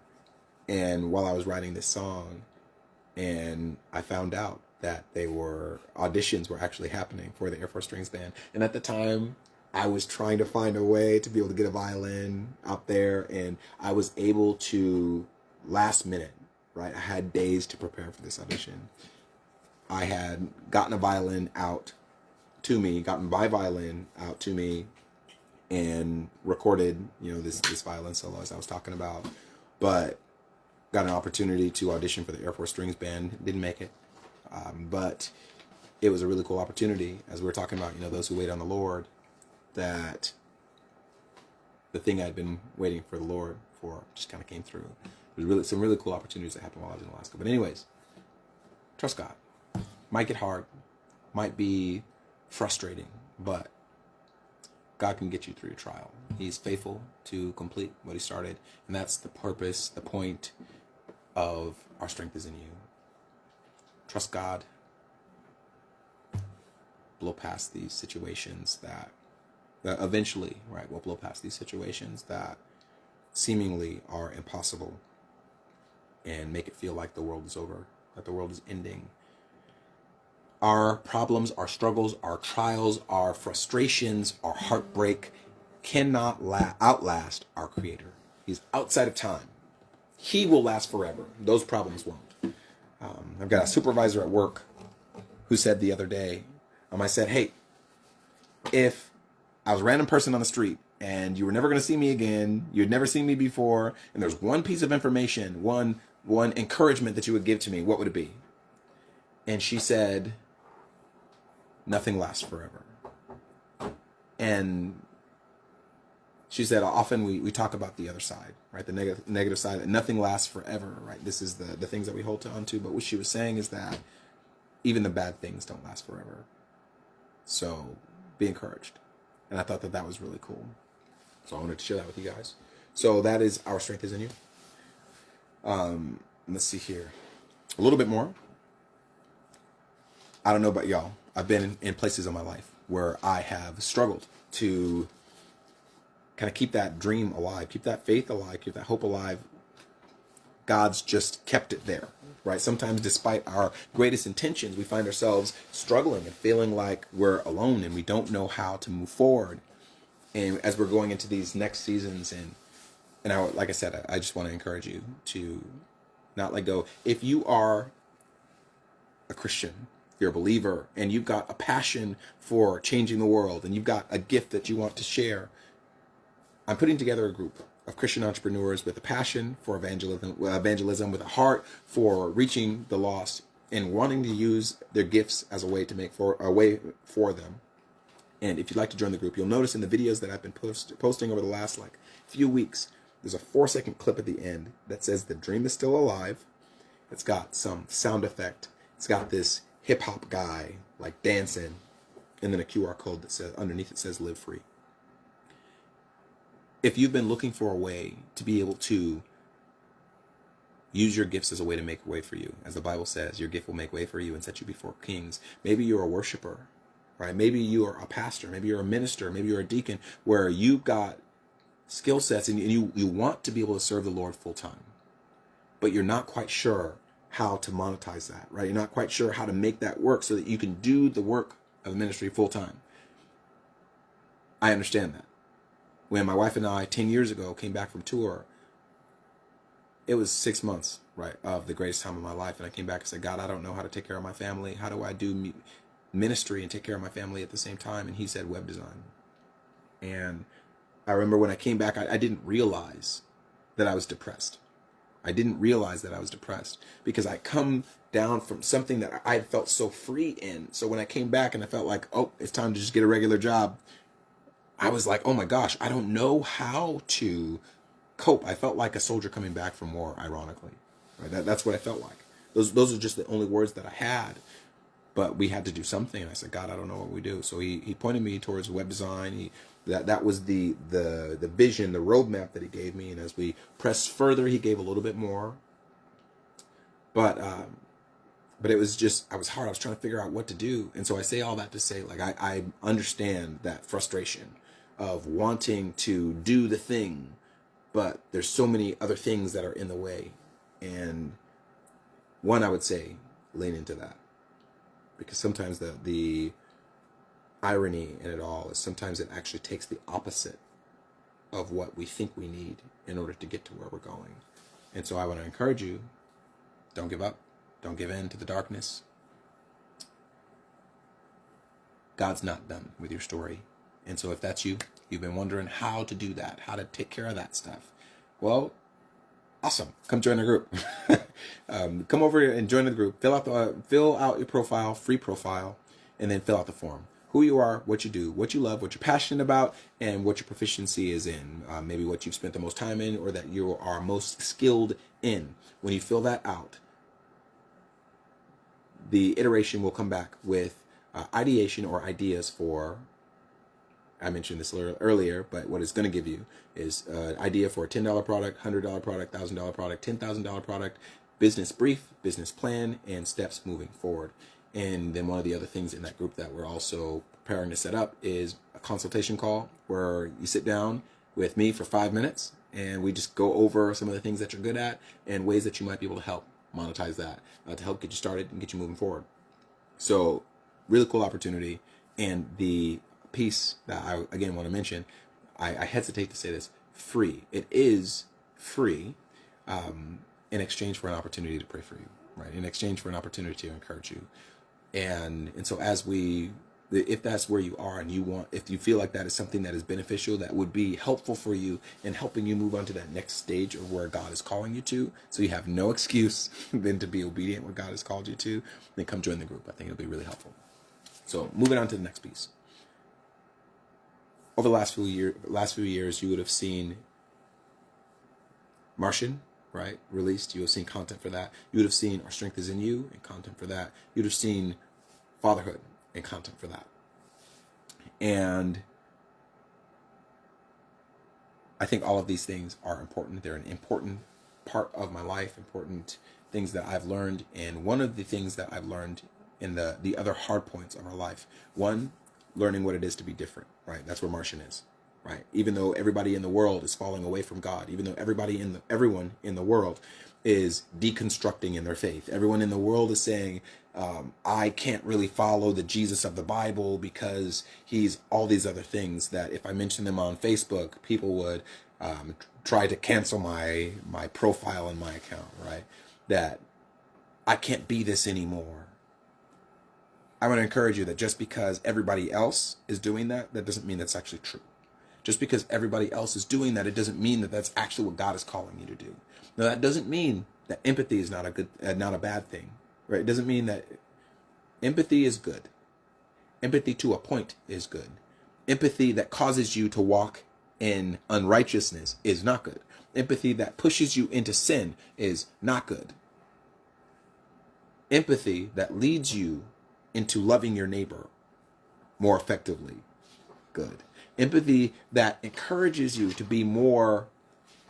and while I was writing this song, and I found out that auditions were actually happening for the Air Force Strings Band. And at the time, I was trying to find a way to be able to get a violin out there, and I was able to, last minute, right? I had days to prepare for this audition. I had gotten my violin out to me, and recorded, this violin solo as I was talking about, but got an opportunity to audition for the Air Force Strings Band. Didn't make it, but it was a really cool opportunity. As we were talking about, those who wait on the Lord, that the thing I'd been waiting for the Lord for just kind of came through. There's some really cool opportunities that happened while I was in Alaska. But anyways, trust God. Might get hard, might be frustrating, but God can get you through your trial. He's faithful to complete what he started, and that's the purpose, the point of Our Strength Is in You. Trust God. Blow past these situations that eventually, right, we'll blow past these situations that seemingly are impossible and make it feel like the world is over, that the world is ending. Our problems, our struggles, our trials, our frustrations, our heartbreak cannot outlast our Creator. He's outside of time. He will last forever. Those problems won't. I've got a supervisor at work who said the other day, I said, hey, if I was a random person on the street and you were never going to see me again, you'd never seen me before, and there's one piece of information, one encouragement that you would give to me, what would it be? And she said, nothing lasts forever. And She said often we talk about the other side, right? The negative side, that nothing lasts forever, right? This is the things that we hold on to. But what she was saying is that even the bad things don't last forever. So be encouraged. And I thought that was really cool. So I wanted to share that with you guys. So that is Our Strength is in You. Let's see here. A little bit more. I don't know about y'all. I've been in places in my life where I have struggled to kind of keep that dream alive, keep that faith alive, keep that hope alive. God's just kept it there, right? Sometimes despite our greatest intentions, we find ourselves struggling and feeling like we're alone and we don't know how to move forward. And as we're going into these next seasons, and like I said, I just want to encourage you to not let go. If you are a Christian, you're a believer, and you've got a passion for changing the world, and you've got a gift that you want to share, I'm putting together a group of Christian entrepreneurs with a passion for evangelism, with a heart for reaching the lost, and wanting to use their gifts as a way to make a way for them. And if you'd like to join the group, you'll notice in the videos that I've been posting over the last few weeks, there's a 4-second clip at the end that says the dream is still alive. It's got some sound effect. It's got this hip hop guy dancing, and then a QR code that says underneath it says live free. If you've been looking for a way to be able to use your gifts as a way to make way for you, as the Bible says, your gift will make way for you and set you before kings. Maybe you're a worshiper, right? Maybe you are a pastor. Maybe you're a minister. Maybe you're a deacon, where you've got skill sets and you want to be able to serve the Lord full time, but you're not quite sure how to monetize that, right? You're not quite sure how to make that work so that you can do the work of the ministry full time. I understand that. When my wife and I 10 years ago came back from tour, it was 6 months, right, of the greatest time of my life. And I came back and said, God, I don't know how to take care of my family. How do I do ministry and take care of my family at the same time? And he said web design. And I remember when I came back, I didn't realize that I was depressed. I didn't realize that I was depressed because I come down from something that I felt so free in. So when I came back and I felt like, oh, it's time to just get a regular job, I was like, oh my gosh, I don't know how to cope. I felt like a soldier coming back from war, ironically. Right? That's what I felt like. Those are just the only words that I had. But we had to do something. And I said, God, I don't know what we do. So he pointed me towards web design. That was the vision, the roadmap that he gave me. And as we pressed further, he gave a little bit more. But it was just, I was hard. I was trying to figure out what to do. And so I say all that to say, I understand that frustration of wanting to do the thing, but there's so many other things that are in the way. And one, I would say, lean into that. Because sometimes the irony in it all is sometimes it actually takes the opposite of what we think we need in order to get to where we're going. And so I want to encourage you, don't give up. Don't give in to the darkness. God's not done with your story. And so if that's you, you've been wondering how to do that, how to take care of that stuff. Well, awesome. Come join the group. Come over and join the group. Fill out your profile, free profile, and then fill out the form. Who you are, what you do, what you love, what you're passionate about, and what your proficiency is in. Maybe what you've spent the most time in or that you are most skilled in. When you fill that out, the iteration will come back with ideation or ideas for, I mentioned this earlier, but what it's going to give you is an idea for a $10 product, $100 product, $1,000 product, $10,000 product, business brief, business plan, and steps moving forward. And then one of the other things in that group that we're also preparing to set up is a consultation call where you sit down with me for 5 minutes and we just go over some of the things that you're good at and ways that you might be able to help monetize that, to help get you started and get you moving forward. So really cool opportunity. And the piece that I again want to mention, I hesitate to say this, free. It is free in exchange for an opportunity to pray for you, right? In exchange for an opportunity to encourage you. And so if that's where you are and if you feel like that is something that is beneficial, that would be helpful for you in helping you move on to that next stage of where God is calling you to, so you have no excuse than to be obedient where God has called you to, then come join the group. I think it'll be really helpful. So moving on to the next piece. over the last few years, you would have seen Martian, right, released. You would have seen content for that. You would have seen Our Strength Is in You and content for that. You would have seen Fatherhood and content for that. And I think all of these things are important. They're an important part of my life, important things that I've learned. And one of the things that I've learned in the other hard points of our life, one, learning what it is to be different, right? That's where Martian is, right? Even though everybody in the world is falling away from God, even though everyone in the world is deconstructing in their faith, everyone in the world is saying, I can't really follow the Jesus of the Bible because he's all these other things that if I mention them on Facebook, people would try to cancel my profile and my account, right? That I can't be this anymore. I want to encourage you that just because everybody else is doing that, that doesn't mean that's actually true. Just because everybody else is doing that, it doesn't mean that that's actually what God is calling you to do. Now, that doesn't mean that empathy is not a bad thing, right? It doesn't mean that empathy is good. Empathy to a point is good. Empathy that causes you to walk in unrighteousness is not good. Empathy that pushes you into sin is not good. Empathy that leads you into loving your neighbor more effectively, good. Empathy that encourages you to be more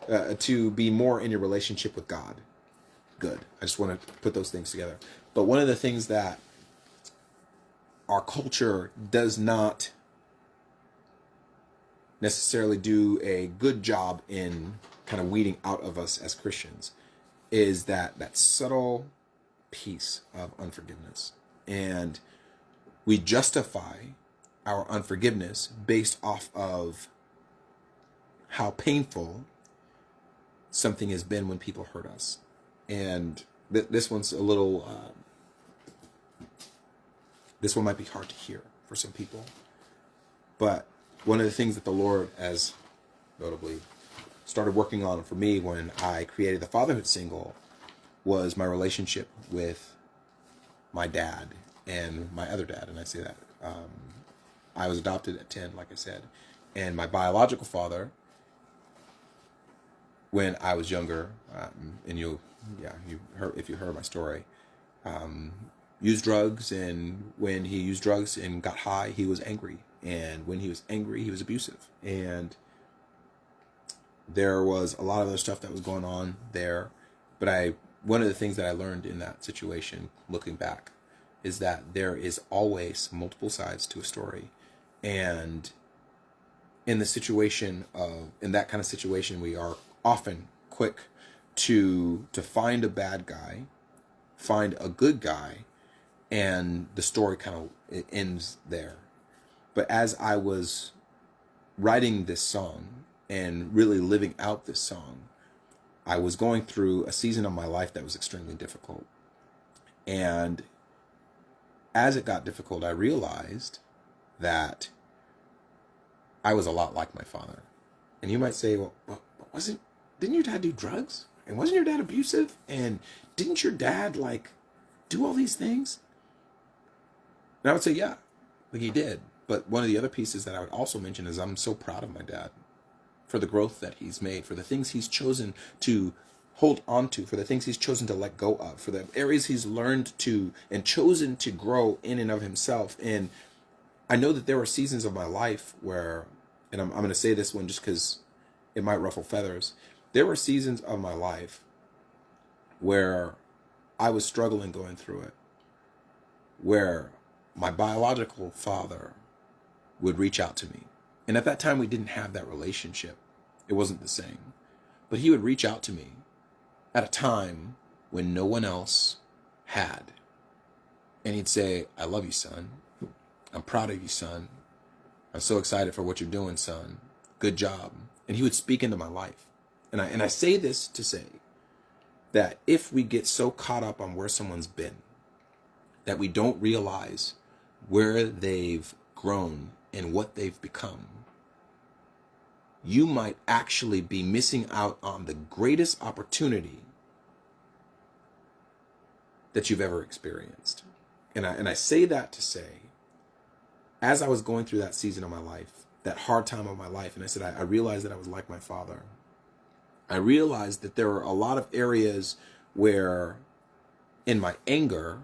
in your relationship with God, good. I just want to put those things together. But one of the things that our culture does not necessarily do a good job in kind of weeding out of us as Christians is that subtle piece of unforgiveness. And we justify our unforgiveness based off of how painful something has been when people hurt us. And this one's a little, this one might be hard to hear for some people. But one of the things that the Lord has notably started working on for me when I created the Fatherhood single was my relationship with my dad and my other dad. And I say that I was adopted at 10, like I said, and my biological father, when I was younger, and if you heard my story, used drugs, and when he used drugs and got high, he was angry, and when he was angry, he was abusive, and there was a lot of other stuff that was going on there. But one of the things that I learned in that situation, looking back, is that there is always multiple sides to a story. And in that kind of situation, we are often quick to find a bad guy, find a good guy, and the story kind of it ends there. But as I was writing this song and really living out this song, I was going through a season of my life that was extremely difficult. And as it got difficult, I realized that I was a lot like my father. And you might say, well, didn't your dad do drugs? And wasn't your dad abusive? And didn't your dad do all these things? And I would say, yeah, he did. But one of the other pieces that I would also mention is I'm so proud of my dad for the growth that he's made, for the things he's chosen to hold on to, for the things he's chosen to let go of, for the areas he's learned to and chosen to grow in and of himself. And I know that there were seasons of my life where, and I'm going to say this one just because it might ruffle feathers, there were seasons of my life where I was struggling going through it, where my biological father would reach out to me. And at that time, we didn't have that relationship. It wasn't the same. But he would reach out to me at a time when no one else had. And he'd say, I love you, son. I'm proud of you, son. I'm so excited for what you're doing, son. Good job. And he would speak into my life. And I say this to say that if we get so caught up on where someone's been, that we don't realize where they've grown and what they've become, you might actually be missing out on the greatest opportunity that you've ever experienced. And I say that to say, as I was going through that season of my life, that hard time of my life. And I said, I realized that I was like my father. I realized that there were a lot of areas where in my anger,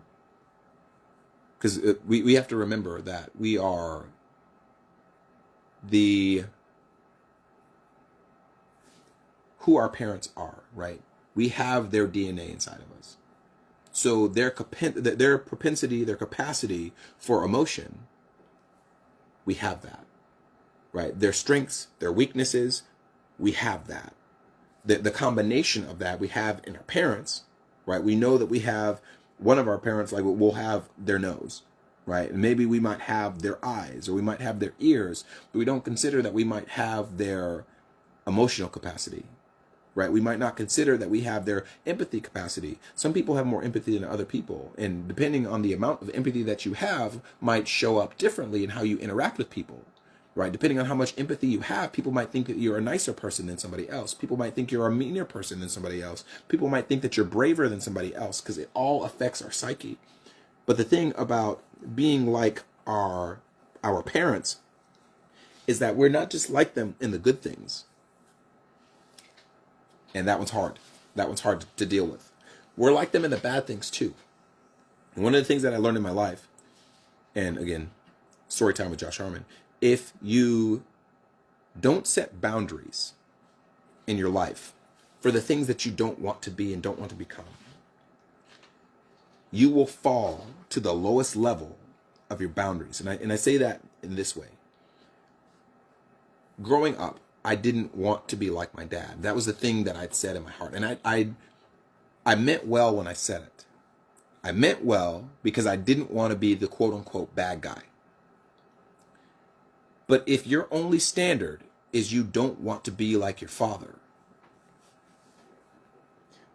because we have to remember that we are who our parents are, right? We have their DNA inside of us. So their propensity, their capacity for emotion, we have that, right? Their strengths, their weaknesses, we have that. The combination of that we have in our parents, right? We know that we have one of our parents, like we'll have their nose, right? And maybe we might have their eyes or we might have their ears, but we don't consider that we might have their emotional capacity, right? We might not consider that we have their empathy capacity. Some people have more empathy than other people. And depending on the amount of empathy that you have might show up differently in how you interact with people, right? Depending on how much empathy you have, people might think that you're a nicer person than somebody else. People might think you're a meaner person than somebody else. People might think that you're braver than somebody else, because it all affects our psyche. But the thing about being like our parents is that we're not just like them in the good things. And that one's hard. That one's hard to deal with. We're like them in the bad things too. And one of the things that I learned in my life, and again, story time with Josh Harmon, if you don't set boundaries in your life for the things that you don't want to be and don't want to become, you will fall to the lowest level of your boundaries. And I say that in this way. Growing up, I didn't want to be like my dad. That was the thing that I'd said in my heart. And I meant well when I said it. I meant well because I didn't want to be the quote unquote bad guy. But if your only standard is you don't want to be like your father,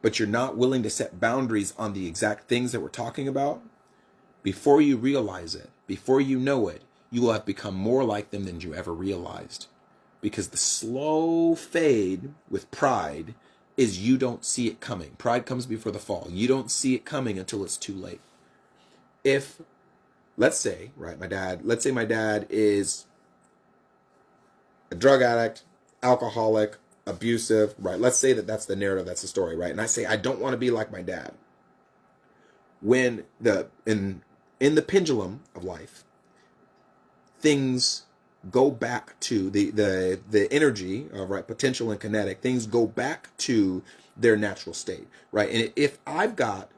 but you're not willing to set boundaries on the exact things that we're talking about, before you realize it, before you know it, you will have become more like them than you ever realized. Because the slow fade with pride is you don't see it coming. Pride comes before the fall. You don't see it coming until it's too late. If, let's say, right, my dad is a drug addict, alcoholic, abusive, right? Let's say that that's the narrative, that's the story, right? And I say, I don't want to be like my dad. When in the pendulum of life, things go back to the energy of, right, potential and kinetic, things go back to their natural state, right? And if I've got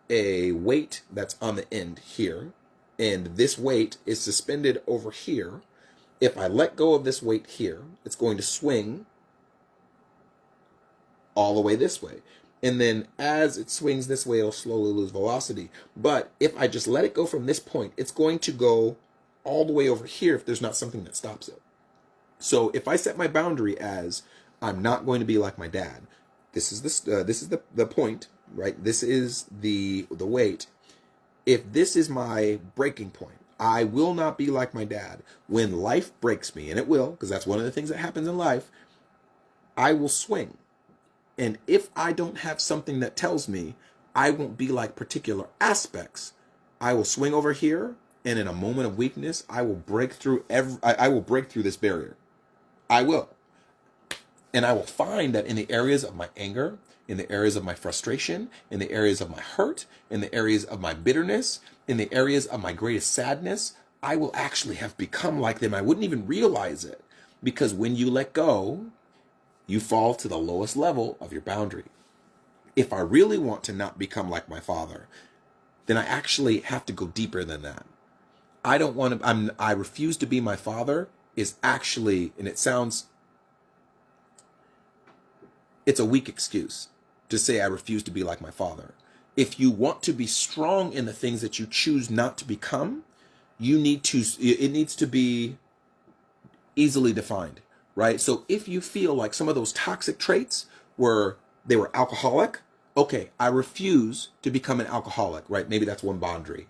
a weight that's on the end here, and this weight is suspended over here, if I let go of this weight here, it's going to swing all the way this way. And then as it swings this way, it'll slowly lose velocity. But if I just let it go from this point, it's going to go all the way over here if there's not something that stops it. So if I set my boundary as I'm not going to be like my dad, this is the point, right? This is the weight. If this is my breaking point, I will not be like my dad. When life breaks me, and it will, because that's one of the things that happens in life, I will swing. And if I don't have something that tells me I won't be like particular aspects, I will swing over here, and in a moment of weakness, I will break through I will break through this barrier. I will. And I will find that in the areas of my anger, in the areas of my frustration, in the areas of my hurt, in the areas of my bitterness, in the areas of my greatest sadness, I will actually have become like them. I wouldn't even realize it, because when you let go, you fall to the lowest level of your boundary. If I really want to not become like my father, then I actually have to go deeper than that. I don't want to, I refuse to be my father is actually, and it's a weak excuse to say I refuse to be like my father. If you want to be strong in the things that you choose not to become, it needs to be easily defined, right? So if you feel like some of those toxic traits they were alcoholic, okay, I refuse to become an alcoholic, right? Maybe that's one boundary,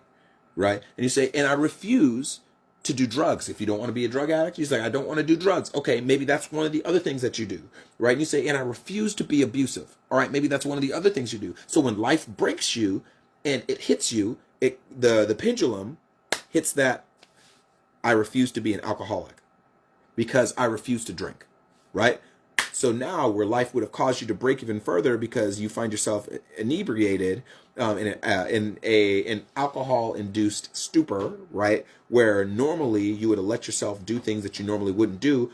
right? And you say, and I refuse to do drugs. If you don't want to be a drug addict, you say, I don't want to do drugs. Okay, maybe that's one of the other things that you do, right? And you say, and I refuse to be abusive. All right, maybe that's one of the other things you do. So when life breaks you and it hits you, the pendulum hits that I refuse to be an alcoholic. because I refuse to drink, right? So now where life would have caused you to break even further because you find yourself inebriated in an alcohol induced stupor, right? Where normally you would have let yourself do things that you normally wouldn't do.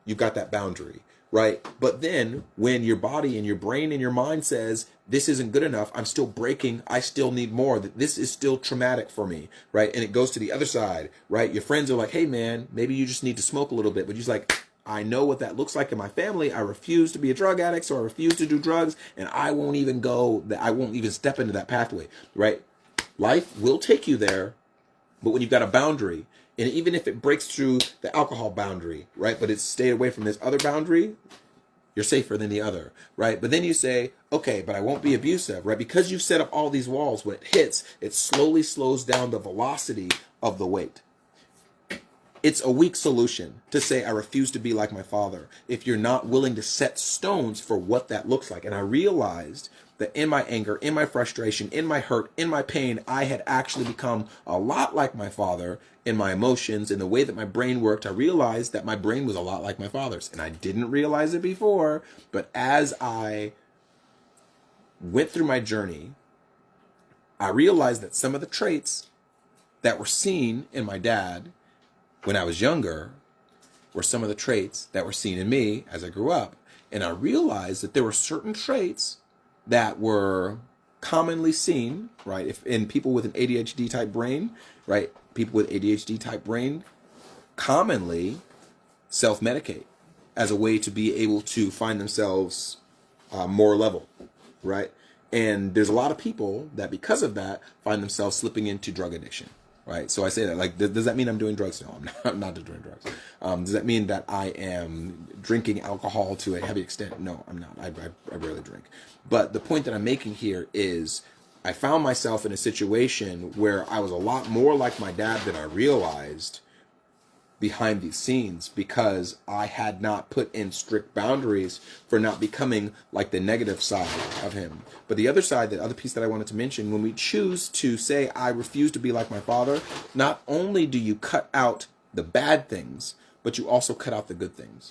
You've got that boundary, right? But then when your body and your brain and your mind says, this isn't good enough, I'm still breaking, I still need more, that this is still traumatic for me, right? And it goes to the other side, right? Your friends are like, hey man, maybe you just need to smoke a little bit. But you're like, I know what that looks like in my family. I refuse to be a drug addict, so I refuse to do drugs, and I won't even step into that pathway, right? Life will take you there, but when you've got a boundary, and even if it breaks through the alcohol boundary, right, but it's stayed away from this other boundary, you're safer than the other, right? But then you say, okay, but I won't be abusive, right? Because you've set up all these walls, when it hits, it slowly slows down the velocity of the weight. It's a weak solution to say, I refuse to be like my father, if you're not willing to set stones for what that looks like. And I realized that in my anger, in my frustration, in my hurt, in my pain, I had actually become a lot like my father in my emotions, in the way that my brain worked. I realized that my brain was a lot like my father's. And I didn't realize it before, but as I went through my journey, I realized that some of the traits that were seen in my dad when I was younger were some of the traits that were seen in me as I grew up. And I realized that there were certain traits that were commonly seen, right, if in people with an ADHD type brain, right, people with ADHD type brain commonly self-medicate as a way to be able to find themselves more level, right? And there's a lot of people that because of that find themselves slipping into drug addiction. Right, so I say that like, does that mean I'm doing drugs? No, I'm not doing drugs. Does that mean that I am drinking alcohol to a heavy extent? No, I'm not. I rarely drink. But the point that I'm making here is, I found myself in a situation where I was a lot more like my dad than I realized behind these scenes, because I had not put in strict boundaries for not becoming like the negative side of him. But the other side, the other piece that I wanted to mention, when we choose to say, I refuse to be like my father, not only do you cut out the bad things, but you also cut out the good things.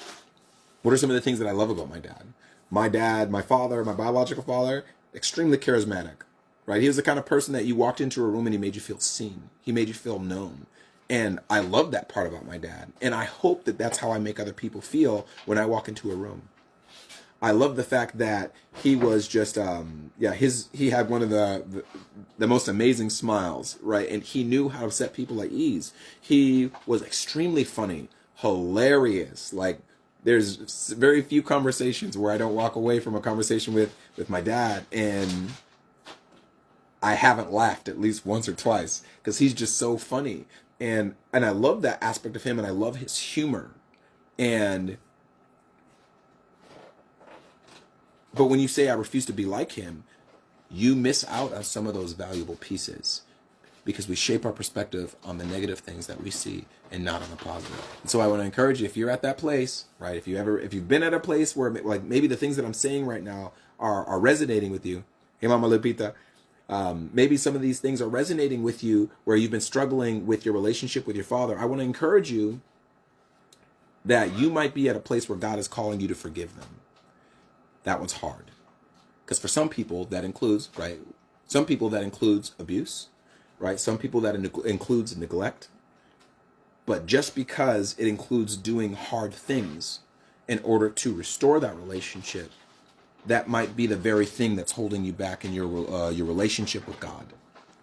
What are some of the things that I love about my dad? My dad, my father, my biological father, extremely charismatic, right? He was the kind of person that you walked into a room and he made you feel seen. He made you feel known. And I love that part about my dad. And I hope that that's how I make other people feel when I walk into a room. I love the fact that he was just, he had one of the most amazing smiles, right? And he knew how to set people at ease. He was extremely funny, hilarious. Like, there's very few conversations where I don't walk away from a conversation with my dad and I haven't laughed at least once or twice, because he's just so funny. And I love that aspect of him, and I love his humor. But when you say I refuse to be like him, you miss out on some of those valuable pieces, because we shape our perspective on the negative things that we see and not on the positive. And so I want to encourage you, if you're at that place, right, if you've been at a place where like maybe the things that I'm saying right now are resonating with you. Hey, Mama Lupita. Maybe some of these things are resonating with you where you've been struggling with your relationship with your father. I want to encourage you that you might be at a place where God is calling you to forgive them. That one's hard. Because for some people that includes, right? Some people that includes abuse, right? Some people that includes neglect. But just because it includes doing hard things in order to restore that relationship, that might be the very thing that's holding you back in your relationship with God.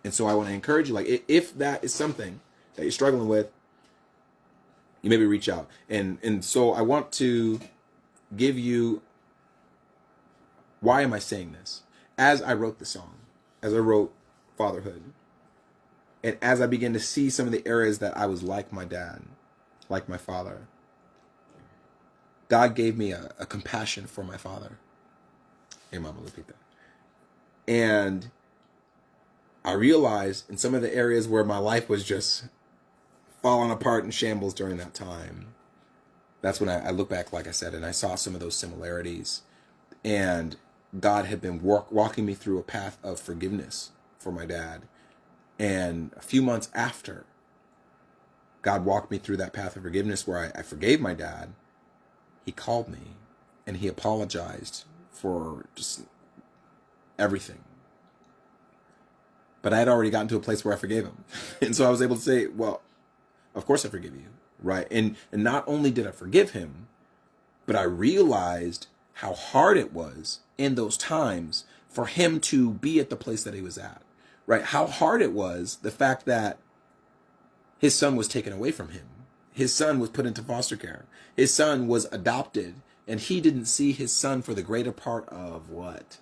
And so I want to encourage you, like, if that is something that you're struggling with, you maybe reach out. And so I want to give you, why am I saying this? As I wrote the song, as I wrote Fatherhood, and as I began to see some of the areas that I was like my dad, like my father, God gave me a compassion for my father. Hey, Mama Lupita. And I realized in some of the areas where my life was just falling apart in shambles during that time, that's when I look back, like I said, and I saw some of those similarities. And God had been walking me through a path of forgiveness for my dad. And a few months after God walked me through that path of forgiveness where I forgave my dad. He called me and he apologized for just everything. But I had already gotten to a place where I forgave him. And so I was able to say, well, of course I forgive you, right? And not only did I forgive him, but I realized how hard it was in those times for him to be at the place that he was at, right? How hard it was, the fact that his son was taken away from him. His son was put into foster care. His son was adopted, and he didn't see his son for the greater part of what?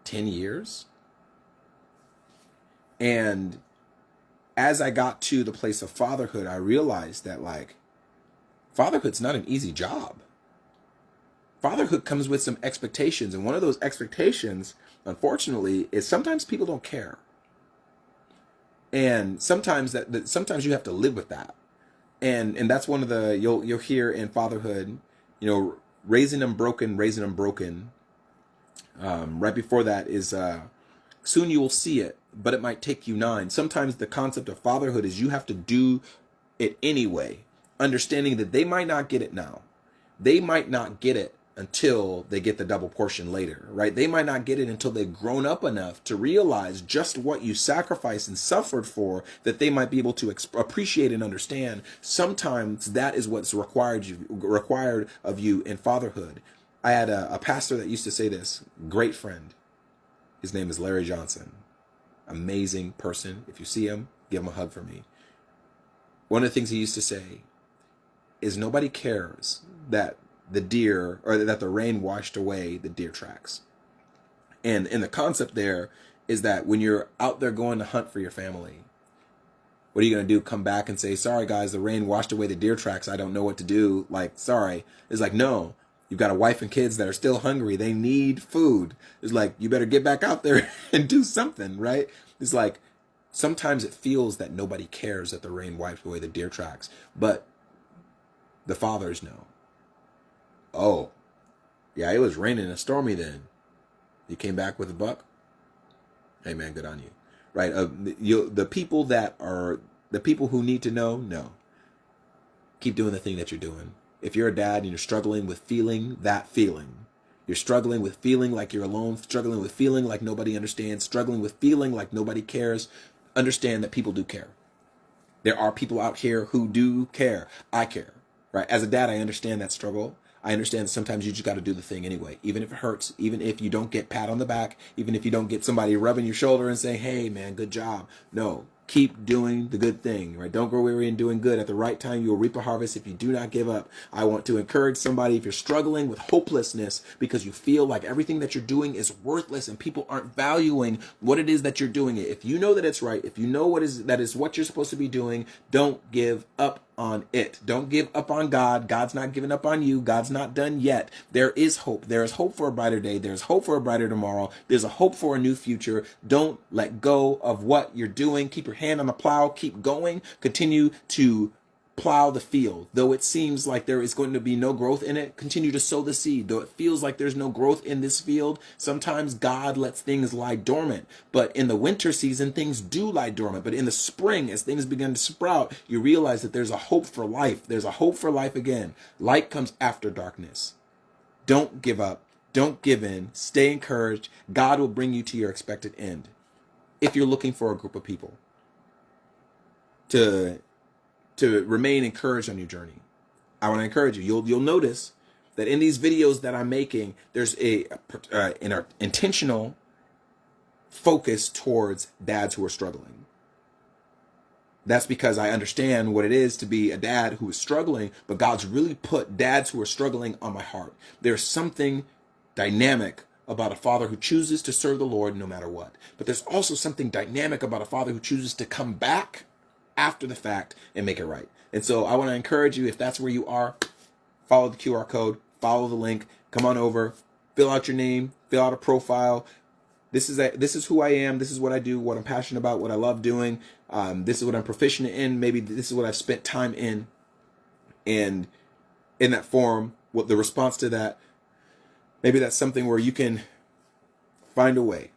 10 years? And as I got to the place of fatherhood, I realized that, like, fatherhood's not an easy job. Fatherhood comes with some expectations, and one of those expectations, unfortunately, is sometimes people don't care. And sometimes sometimes you have to live with that. And that's one of the, you'll hear in fatherhood, raising them broken. Right before that is soon you will see it, but it might take you 9. Sometimes the concept of fatherhood is you have to do it anyway, understanding that they might not get it now. They might not get it until they get the double portion later, right? They might not get it until they've grown up enough to realize just what you sacrificed and suffered for, that they might be able to appreciate and understand. Sometimes that is what's required of you in fatherhood. I had a pastor that used to say this, great friend. His name is Larry Johnson. Amazing person. If you see him, give him a hug for me. One of the things he used to say is nobody cares that the deer, or that the rain washed away the deer tracks. And the concept there is that when you're out there going to hunt for your family, what are you going to do? Come back and say, sorry guys, the rain washed away the deer tracks. I don't know what to do. Like, sorry. It's like, no, you've got a wife and kids that are still hungry. They need food. It's like, you better get back out there and do something, right? It's like, sometimes it feels that nobody cares that the rain wiped away the deer tracks, but the fathers know. Oh, yeah, it was raining and stormy then. You came back with a buck? Hey man, good on you. Right? The people that are, the people who need to know, no. Keep doing the thing that you're doing. If you're a dad and you're struggling with feeling that feeling, you're struggling with feeling like you're alone, struggling with feeling like nobody understands, struggling with feeling like nobody cares, understand that people do care. There are people out here who do care. I care. Right? As a dad, I understand that struggle. I understand that sometimes you just got to do the thing anyway, even if it hurts, even if you don't get pat on the back, even if you don't get somebody rubbing your shoulder and saying, hey man, good job. No, keep doing the good thing, right? Don't grow weary in doing good. At the right time, you will reap a harvest if you do not give up. I want to encourage somebody, if you're struggling with hopelessness because you feel like everything that you're doing is worthless and people aren't valuing what it is that you're doing it. If you know that it's right, if you know that is what you're supposed to be doing, don't give up on it. Don't give up on God. God's not giving up on you. God's not done yet. There is hope. There is hope for a brighter day. There's hope for a brighter tomorrow. There's a hope for a new future. Don't let go of what you're doing. Keep your hand on the plow. Keep going. Continue to plow the field. Though it seems like there is going to be no growth in it, continue to sow the seed. Though it feels like there's no growth in this field, sometimes God lets things lie dormant. But in the winter season, things do lie dormant. But in the spring, as things begin to sprout, you realize that there's a hope for life. There's a hope for life again. Light comes after darkness. Don't give up. Don't give in. Stay encouraged. God will bring you to your expected end. If you're looking for a group of people to remain encouraged on your journey, I want to encourage you. You'll notice that in these videos that I'm making, there's an intentional focus towards dads who are struggling. That's because I understand what it is to be a dad who is struggling, but God's really put dads who are struggling on my heart. There's something dynamic about a father who chooses to serve the Lord no matter what. But there's also something dynamic about a father who chooses to come back after the fact and make it right. And so I want to encourage you, if that's where you are, follow the QR code, follow the link, come on over, fill out your name, fill out a profile. This is who I am. This is what I do, what I'm passionate about, what I love doing. This is what I'm proficient in. Maybe this is what I've spent time in. And in that form, what the response to that, maybe that's something where you can find a way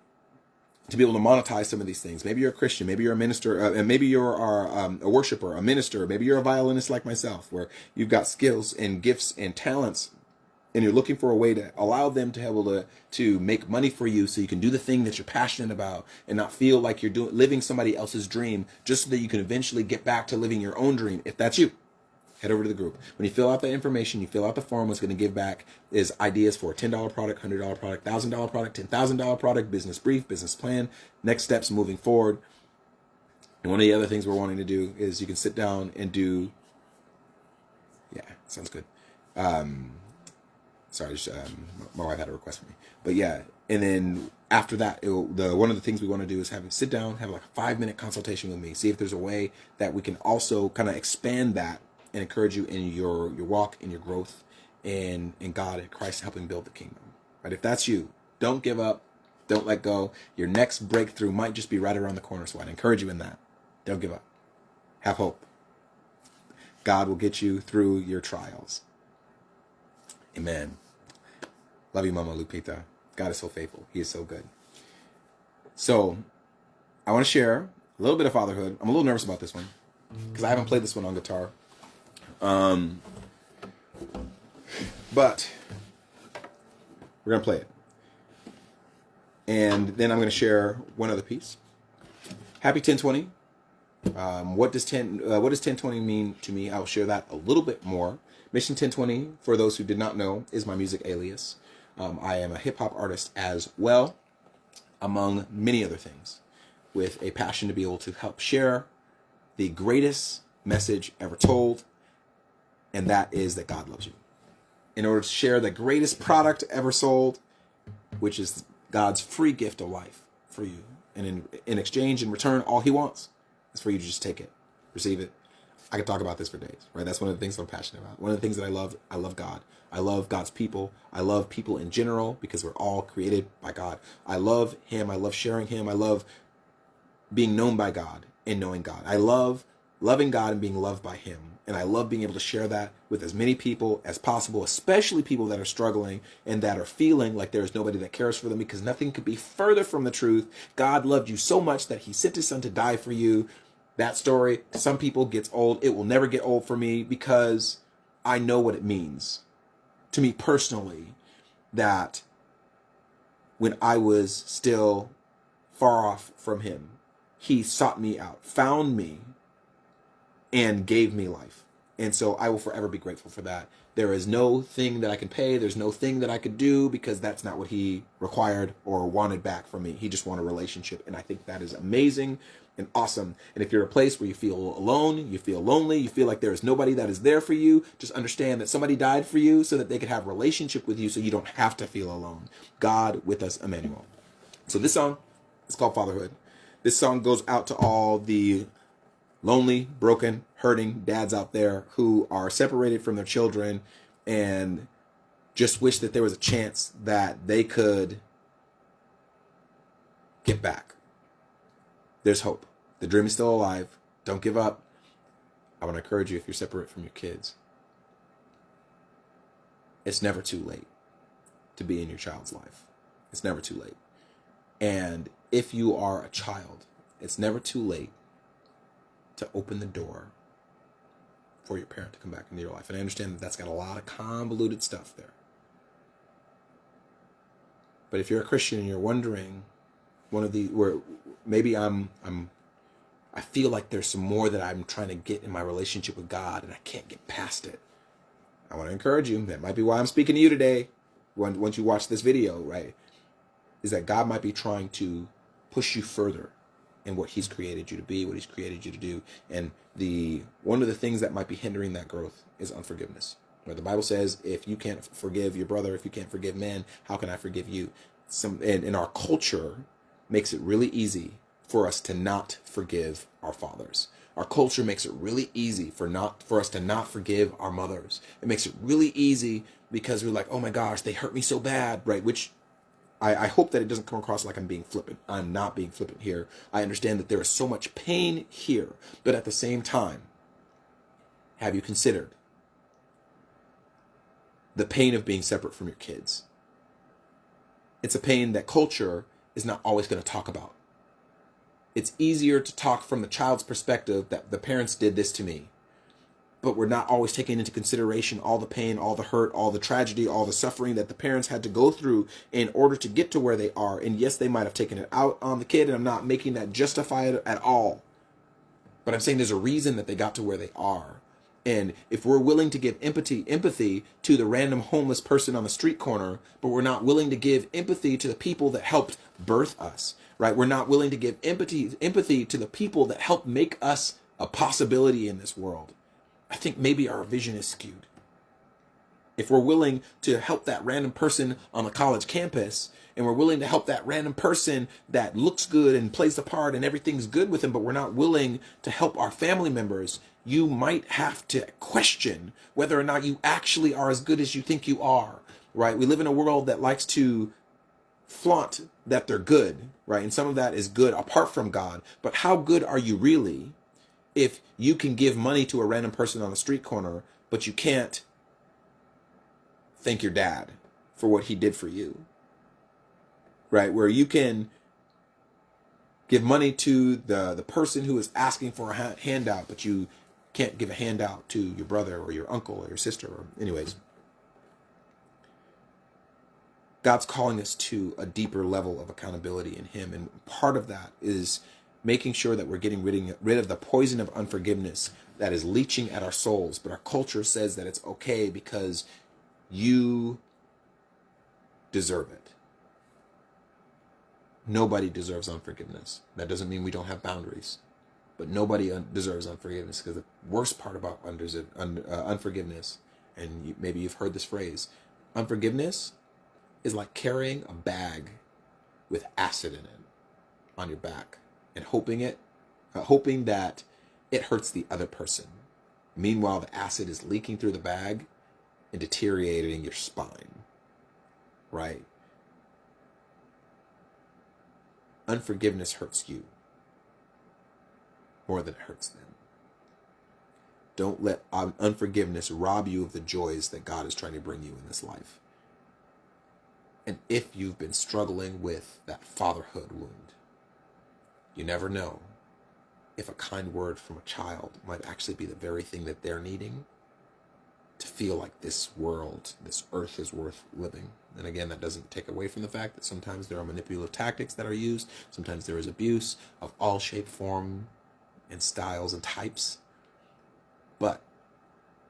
to be able to monetize some of these things. Maybe you're a Christian, maybe you're a minister, and maybe you're a worshiper, a minister, maybe you're a violinist like myself, where you've got skills and gifts and talents, and you're looking for a way to allow them to be able to make money for you so you can do the thing that you're passionate about and not feel like you're living somebody else's dream, just so that you can eventually get back to living your own dream. If that's you, head over to the group. When you fill out the information, you fill out the form, what's going to give back is ideas for a $10 product, $100 product, $1,000 product, $10,000 product, business brief, business plan, next steps moving forward. And one of the other things we're wanting to do is you can sit down and do, yeah, sounds good. Sorry, my wife had a request for me. But yeah, and then after that, one of the things we want to do is have you sit down, have like a 5-minute consultation with me, see if there's a way that we can also kind of expand that and encourage you in your walk, in your growth, and in God and Christ helping build the kingdom. Right? If that's you, don't give up, don't let go. Your next breakthrough might just be right around the corner. So I'd encourage you in that. Don't give up. Have hope. God will get you through your trials. Amen. Love you, Mama Lupita. God is so faithful. He is so good. So I want to share a little bit of fatherhood. I'm a little nervous about this one because I haven't played this one on guitar. But we're going to play it. And then I'm going to share one other piece. Happy 1020. What does 1020 mean to me? I'll share that a little bit more. Mission 1020, for those who did not know, is my music alias. I am a hip-hop artist as well, among many other things, with a passion to be able to help share the greatest message ever told, and that is that God loves you. In order to share the greatest product ever sold, which is God's free gift of life for you. And in exchange, in return, all he wants is for you to just take it, receive it. I could talk about this for days, right? That's one of the things I'm passionate about. One of the things that I love God. I love God's people. I love people in general because we're all created by God. I love him. I love sharing him. I love being known by God and knowing God. I love loving God and being loved by him. And I love being able to share that with as many people as possible, especially people that are struggling and that are feeling like there is nobody that cares for them, because nothing could be further from the truth. God loved you so much that he sent his son to die for you. That story, to some people, gets old. It will never get old for me because I know what it means to me personally, that when I was still far off from him, he sought me out, found me, and gave me life. And so I will forever be grateful for that. There is no thing that I can pay. There's no thing that I could do, because that's not what he required or wanted back from me. He just wanted a relationship. And I think that is amazing and awesome. And if you're a place where you feel alone, you feel lonely, you feel like there is nobody that is there for you, just understand that somebody died for you so that they could have a relationship with you, so you don't have to feel alone. God with us, Emmanuel. So this song is called Fatherhood. This song goes out to all the lonely, broken, hurting dads out there who are separated from their children and just wish that there was a chance that they could get back. There's hope. The dream is still alive. Don't give up. I want to encourage you, if you're separate from your kids, it's never too late to be in your child's life. It's never too late. And if you are a child, it's never too late to open the door for your parent to come back into your life. And I understand that that's got a lot of convoluted stuff there. But if you're a Christian and you're wondering, where maybe I feel like there's some more that I'm trying to get in my relationship with God and I can't get past it, I want to encourage you. That might be why I'm speaking to you today. Once you watch this video, right, is that God might be trying to push you further in what he's created you to be, what he's created you to do. And one of the things that might be hindering that growth is unforgiveness. Where the Bible says, if you can't forgive your brother, if you can't forgive man, how can I forgive you? And our culture makes it really easy for us to not forgive our fathers. Our culture makes it really easy for us to not forgive our mothers. It makes it really easy because we're like, oh my gosh, they hurt me so bad, right? Which I hope that it doesn't come across like I'm being flippant. I'm not being flippant here. I understand that there is so much pain here, but at the same time, have you considered the pain of being separate from your kids? It's a pain that culture is not always going to talk about. It's easier to talk from the child's perspective that the parents did this to me, but we're not always taking into consideration all the pain, all the hurt, all the tragedy, all the suffering that the parents had to go through in order to get to where they are. And yes, they might have taken it out on the kid, and I'm not making that justify it at all. But I'm saying there's a reason that they got to where they are. And if we're willing to give empathy to the random homeless person on the street corner, but we're not willing to give empathy to the people that helped birth us, right? We're not willing to give empathy to the people that helped make us a possibility in this world. I think maybe our vision is skewed. If we're willing to help that random person on the college campus, and we're willing to help that random person that looks good and plays the part and everything's good with him, but we're not willing to help our family members, you might have to question whether or not you actually are as good as you think you are, right? We live in a world that likes to flaunt that they're good, right? And some of that is good apart from God, but how good are you really if you can give money to a random person on the street corner, but you can't thank your dad for what he did for you, right? Where you can give money to the person who is asking for a handout, but you can't give a handout to your brother or your uncle or your sister. Or anyways, God's calling us to a deeper level of accountability in him. And part of that is making sure that we're getting rid of the poison of unforgiveness that is leaching at our souls. But our culture says that it's okay because you deserve it. Nobody deserves unforgiveness. That doesn't mean we don't have boundaries. But nobody deserves unforgiveness, because the worst part about unforgiveness, and maybe you've heard this phrase, unforgiveness is like carrying a bag with acid in it on your back and hoping that it hurts the other person. Meanwhile, the acid is leaking through the bag and deteriorating your spine, right? Unforgiveness hurts you more than it hurts them. Don't let unforgiveness rob you of the joys that God is trying to bring you in this life. And if you've been struggling with that fatherhood wound, you never know if a kind word from a child might actually be the very thing that they're needing to feel like this world, this earth is worth living. And again, that doesn't take away from the fact that sometimes there are manipulative tactics that are used. Sometimes there is abuse of all shape, form, and styles and types. But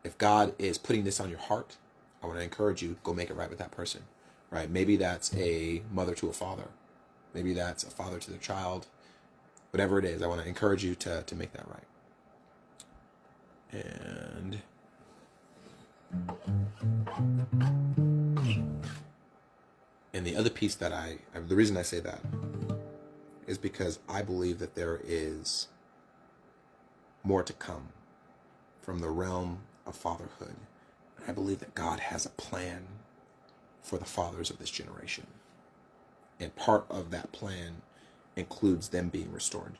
if God is putting this on your heart, I want to encourage you, go make it right with that person, right? Maybe that's a mother to a father. Maybe that's a father to their child. Whatever it is, I want to encourage you to make that right. And the other piece that the reason I say that is because I believe that there is more to come from the realm of fatherhood. I believe that God has a plan for the fathers of this generation. And part of that plan includes them being restored.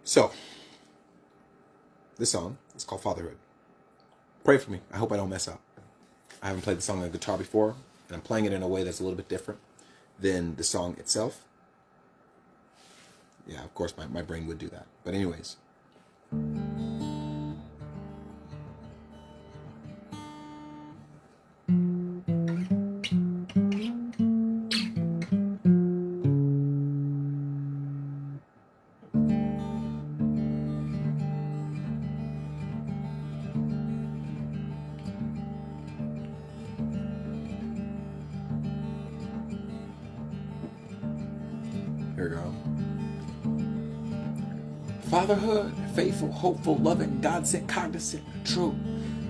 So, this song is called Fatherhood. Pray for me. I hope I don't mess up. I haven't played the song on the guitar before, and I'm playing it in a way that's a little bit different than the song itself. Yeah, of course, my brain would do that. But anyways. Here we go. Fatherhood, faithful, hopeful, loving, God-sent, cognizant, true,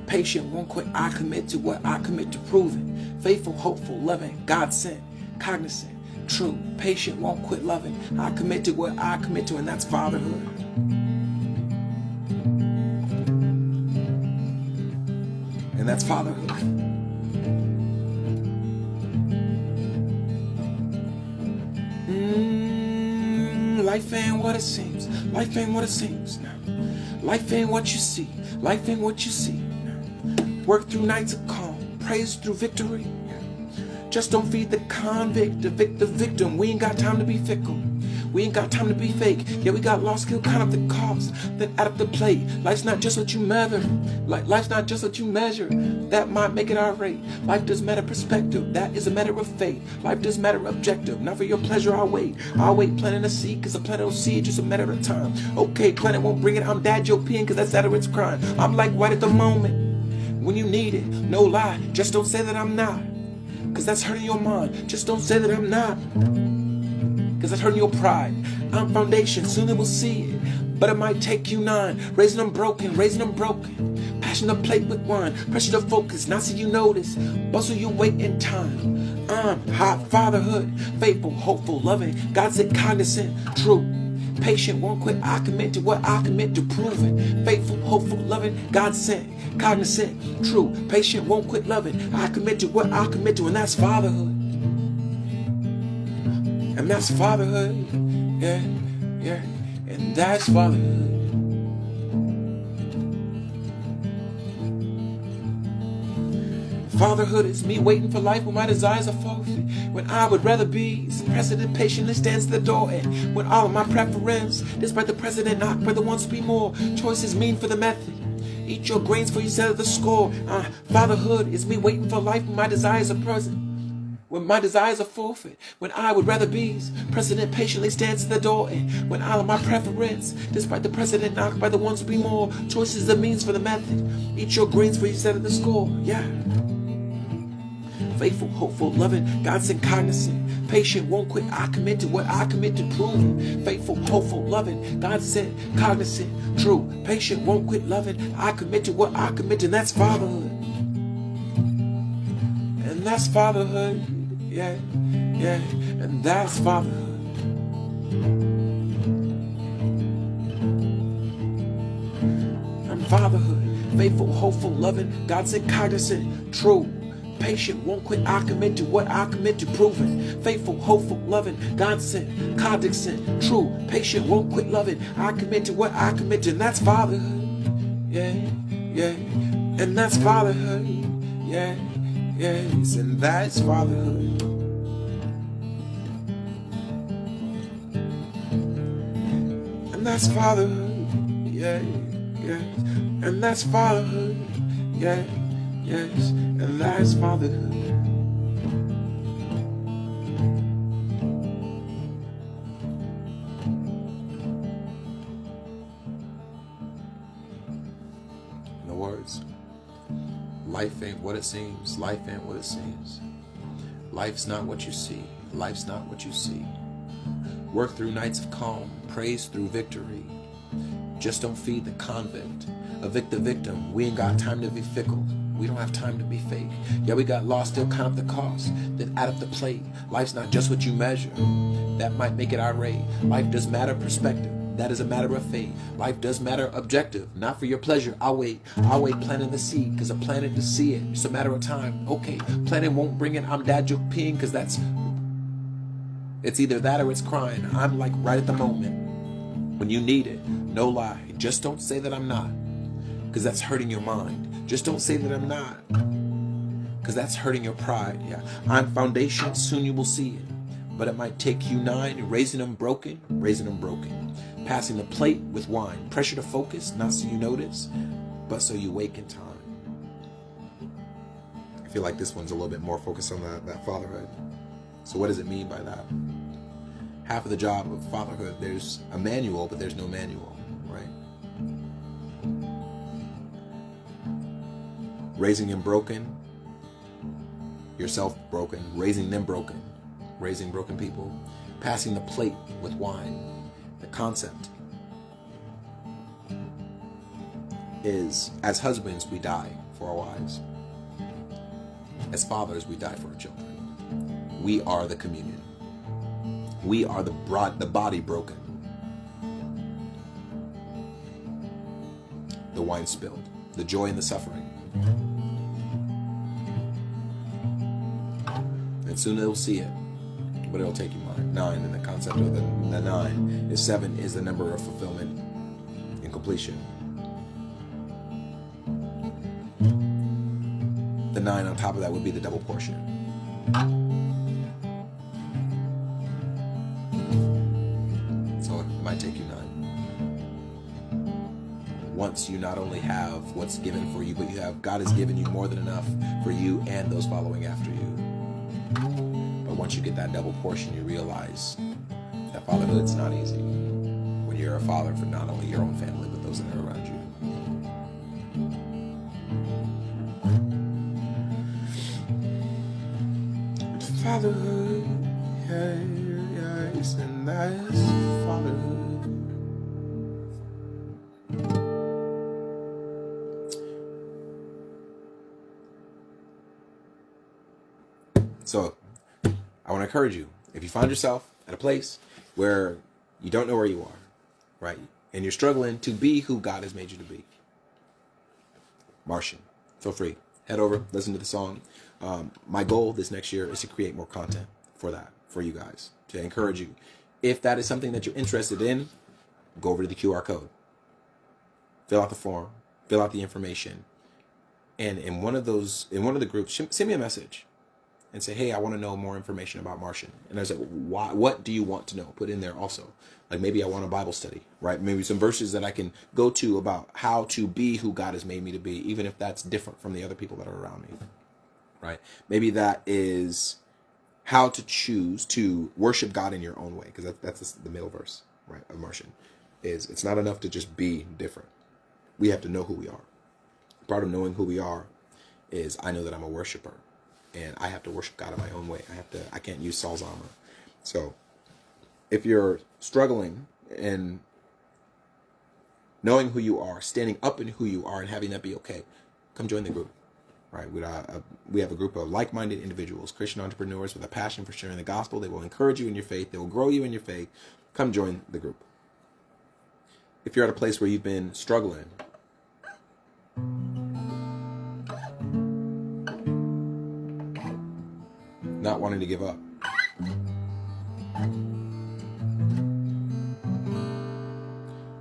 patient, won't quit. I commit to what I commit to proving. Faithful, hopeful, loving, God-sent, cognizant, true, patient, won't quit loving. I commit to what I commit to, and that's fatherhood. And that's fatherhood. Life ain't what it seems. Life ain't what it seems. No. Life ain't what you see. Life ain't what you see. No. Work through nights of calm. Praise through victory. Just don't feed the convict, evict the victim. We ain't got time to be fickle. We ain't got time to be fake. Yeah, we got lost, skill, count up the cost, then add up the plate. Life's not just what you measure. Life's not just what you measure. That might make it our rate. Life does matter perspective. That is a matter of faith. Life does matter objective. Not for your pleasure, I'll wait. I'll wait, planting a seed, cause a planet will see it, just a matter of time. Okay, planet won't bring it. I'm dad joking, cause that's out of its crime. I'm like right at the moment when you need it. No lie, just don't say that I'm not. Cause that's hurting your mind. Just don't say that I'm not. Cause that's hurting your pride. I'm foundation, soon they will see it. But it might take you 9. Raising them broken, raising them broken. Passion to plate with wine. Pressure to focus, not so you notice. Bustle you wait in time. Hot fatherhood. Faithful, hopeful, loving. God said cognizant, true. Patient, won't quit. I commit to what I commit to proving. Faithful, hopeful, loving. God sent, cognizant, true. Patient, won't quit loving. I commit to what I commit to, and that's fatherhood. And that's fatherhood, yeah, yeah, and that's fatherhood. Fatherhood is me waiting for life when my desires are forfeit. When I would rather be, some precedent patiently stands at the door. And when all of my preference, despite the precedent, not for the ones to be more. Choices mean for the method. Eat your grains for you set at the score. Fatherhood is me waiting for life when my desires are present. When my desires are forfeit, when I would rather be, precedent patiently stands at the door. And when all of my preference, despite the precedent knocked by the ones to be more, choices the means for the method. Eat your greens for you set at the score, yeah. Faithful, hopeful, loving, God sent cognizant, patient, won't quit. I commit to what I commit to proving. Faithful, hopeful, loving, God sent cognizant, true. Patient, won't quit loving. I commit to what I commit to, and that's fatherhood. And that's fatherhood. Yeah, yeah, and that's fatherhood. And fatherhood, faithful, hopeful, loving, God said cognizant, true. Patient, won't quit. I commit to what I commit to proving. Faithful, hopeful, loving, God sent, cognizant, true. Patient, won't quit loving. I commit to what I commit to, and that's fatherhood. Yeah, yeah, and that's fatherhood. Yeah, yes, and that's fatherhood. And that's fatherhood. Yeah, yes, and that's fatherhood. Yeah, yes, and that's fatherhood. In the words, life ain't what it seems. Life ain't what it seems. Life's not what you see. Life's not what you see. Work through nights of calm. Praise through victory. Just don't feed the convict. Evict the victim. We ain't got time to be fickle. We don't have time to be fake. Yeah, we got lost, still count up the cost, then add up the plate. Life's not just what you measure. That might make it irate. Life does matter perspective. That is a matter of fate. Life does matter objective. Not for your pleasure. I'll wait, planting the seed, cause I planted to see it. It's a matter of time. Okay, planting won't bring it. I'm dad joke peeing, cause it's either that or it's crying. I'm like right at the moment when you need it. No lie. Just don't say that I'm not, cause that's hurting your mind. Just don't say that I'm not, cause that's hurting your pride. Yeah, I'm foundation, soon you will see it. But it might take you 9, raising them broken. Passing the plate with wine. Pressure to focus, not so you notice, but so you wake in time. I feel like this one's a little bit more focused on that fatherhood. So what does it mean by that? Half of the job of fatherhood, there's a manual, but there's no manual, right? Raising him broken, yourself broken, raising them broken, raising broken people, passing the plate with wine. The concept is, as husbands, we die for our wives. As fathers, we die for our children. We are the communion. We are the body broken. The wine spilled. The joy and the suffering. And soon they'll see it, but it'll take you 9. And the concept of the 9 is 7 is the number of fulfillment and completion. The 9 on top of that would be the double portion. once you not only have what's given for you, but God has given you more than enough for you and those following after you. But once you get that double portion, you realize that fatherhood's not easy when you're a father for not only your own family, but those that are around you. Fatherhood, yes, and that's fatherhood. So, I want to encourage you, if you find yourself at a place where you don't know where you are, right, and you're struggling to be who God has made you to be, Martian, feel free. Head over, listen to the song. My goal this next year is to create more content for you guys, to encourage you. If that is something that you're interested in, go over to the QR code. Fill out the form, fill out the information. And in one of the groups, send me a message and say, hey, I want to know more information about Martian. And I say, why, what do you want to know? Put in there also. Like maybe I want a Bible study, right? Maybe some verses that I can go to about how to be who God has made me to be, even if that's different from the other people that are around me, right? Maybe that is how to choose to worship God in your own way, because that's the middle verse, right, of Martian. It's not enough to just be different. We have to know who we are. Part of knowing who we are is I know that I'm a worshiper, and I have to worship God in my own way. I can't use Saul's armor. So if you're struggling in knowing who you are, standing up in who you are, and having that be okay, come join the group. Right? We have a group of like-minded individuals, Christian entrepreneurs with a passion for sharing the gospel. They will encourage you in your faith. They will grow you in your faith. Come join the group. If you're at a place where you've been struggling, not wanting to give up,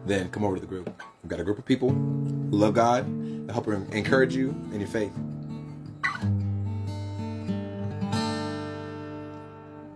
then come over to the group. We've got a group of people who love God, to help encourage you in your faith.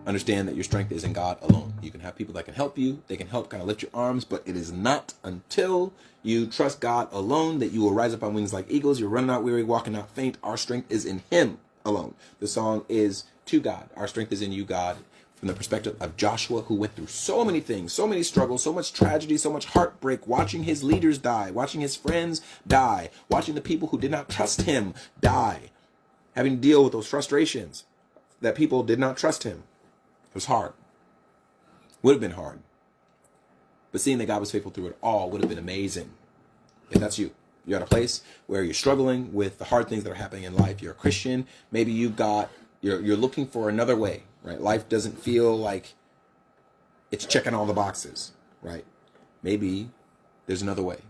Understand that your strength is in God alone. You can have people that can help you. They can help kind of lift your arms, but it is not until you trust God alone that you will rise up on wings like eagles. You're running not weary, walking not faint. Our strength is in Him alone. The song is to God. Our strength is in you, God. From the perspective of Joshua, who went through so many things, so many struggles, so much tragedy, so much heartbreak, watching his leaders die, watching his friends die, watching the people who did not trust him die, having to deal with those frustrations that people did not trust him. It was hard. Would have been hard. But seeing that God was faithful through it all would have been amazing. If that's you. You're at a place where you're struggling with the hard things that are happening in life. You're a Christian. Maybe you're looking for another way, right? Life doesn't feel like it's checking all the boxes, right? Maybe there's another way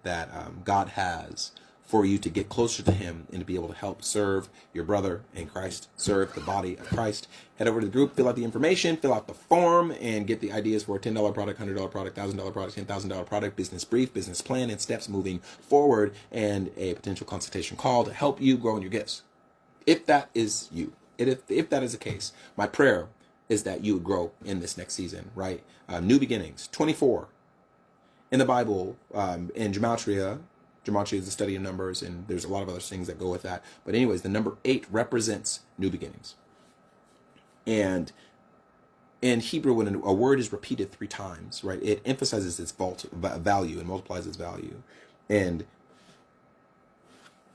that God has for you to get closer to Him and to be able to help serve your brother in Christ, serve the body of Christ. Head over to the group, fill out the information, fill out the form, and get the ideas for a $10 product, $100 product, $1,000 product, $10,000 product, business brief, business plan, and steps moving forward, and a potential consultation call to help you grow in your gifts. If that is you, if that is the case, my prayer is that you would grow in this next season, right? New beginnings, 24. In the Bible, in Gematria is the study of numbers, and there's a lot of other things that go with that. But anyways, the number 8 represents new beginnings. And in Hebrew, when a word is repeated 3 times, right, it emphasizes its value and multiplies its value. And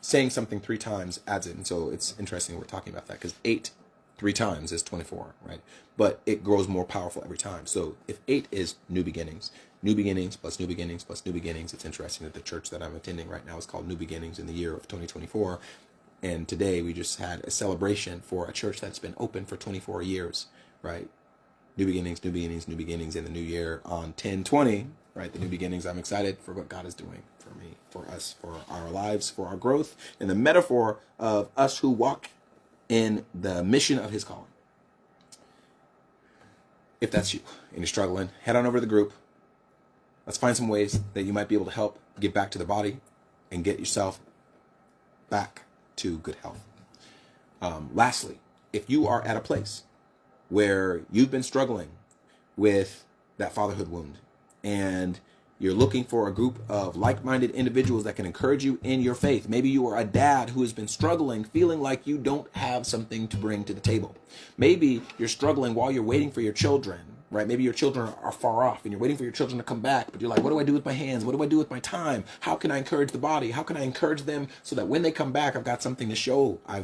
saying something 3 times adds it. And so it's interesting we're talking about that, because 8 3 times is 24, right? But it grows more powerful every time. So if 8 is new beginnings plus new beginnings plus new beginnings, it's interesting that the church that I'm attending right now is called New Beginnings in the year of 2024. And today we just had a celebration for a church that's been open for 24 years, right? New beginnings, new beginnings, new beginnings in the new year on 10/20, right? The new beginnings. I'm excited for what God is doing for me, for us, for our lives, for our growth, and the metaphor of us who walk in the mission of His calling. If that's you and you're struggling, head on over to the group. Let's find some ways that you might be able to help give back to the body and get yourself back to good health. Lastly, if you are at a place where you've been struggling with that fatherhood wound and You're looking for a group of like-minded individuals that can encourage you in your faith. Maybe you are a dad who has been struggling, feeling like you don't have something to bring to the table. Maybe you're struggling while you're waiting for your children, right? Maybe your children are far off and you're waiting for your children to come back, but you're like, what do I do with my hands? What do I do with my time? How can I encourage the body? How can I encourage them so that when they come back, I've got something to show. I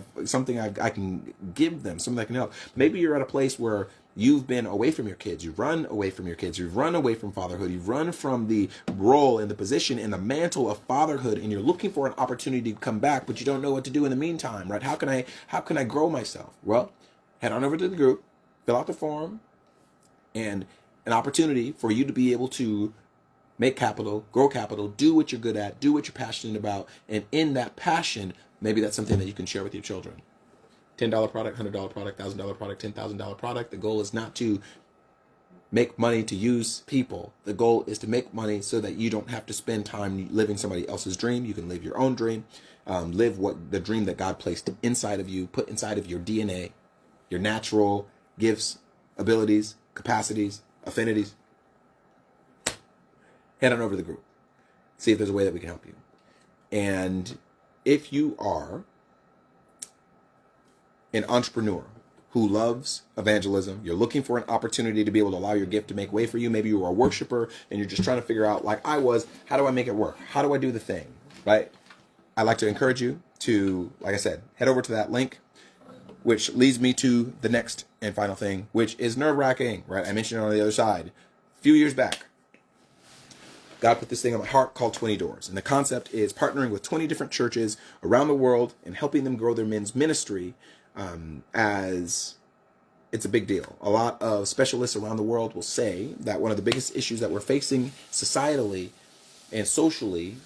can give them, something that can help. Maybe you're at a place where you've been away from your kids. You've run away from your kids. You've run away from fatherhood. You've run from the role and the position and the mantle of fatherhood, and you're looking for an opportunity to come back, but you don't know what to do in the meantime, right? How can I grow myself? Well, head on over to the group, fill out the form, and an opportunity for you to be able to make capital, grow capital, do what you're good at, do what you're passionate about, and in that passion, maybe that's something that you can share with your children. $10 product, $100 product, $1,000 product, $10,000 product. The goal is not to make money to use people. The goal is to make money so that you don't have to spend time living somebody else's dream. You can live your own dream, live what the dream that God placed inside of you, put inside of your DNA, your natural gifts, abilities, capacities, affinities. Head on over to the group. See if there's a way that we can help you. And if you are an entrepreneur who loves evangelism, you're looking for an opportunity to be able to allow your gift to make way for you. Maybe you are a worshiper and you're just trying to figure out, like I was, how do I make it work? How do I do the thing, right? I'd like to encourage you to, like I said, head over to that link, which leads me to the next and final thing, which is nerve-wracking, right? I mentioned it on the other side. A few years back, God put this thing on my heart called 20 Doors. And the concept is partnering with 20 different churches around the world and helping them grow their men's ministry, as it's a big deal. A lot of specialists around the world will say that one of the biggest issues that we're facing societally and socially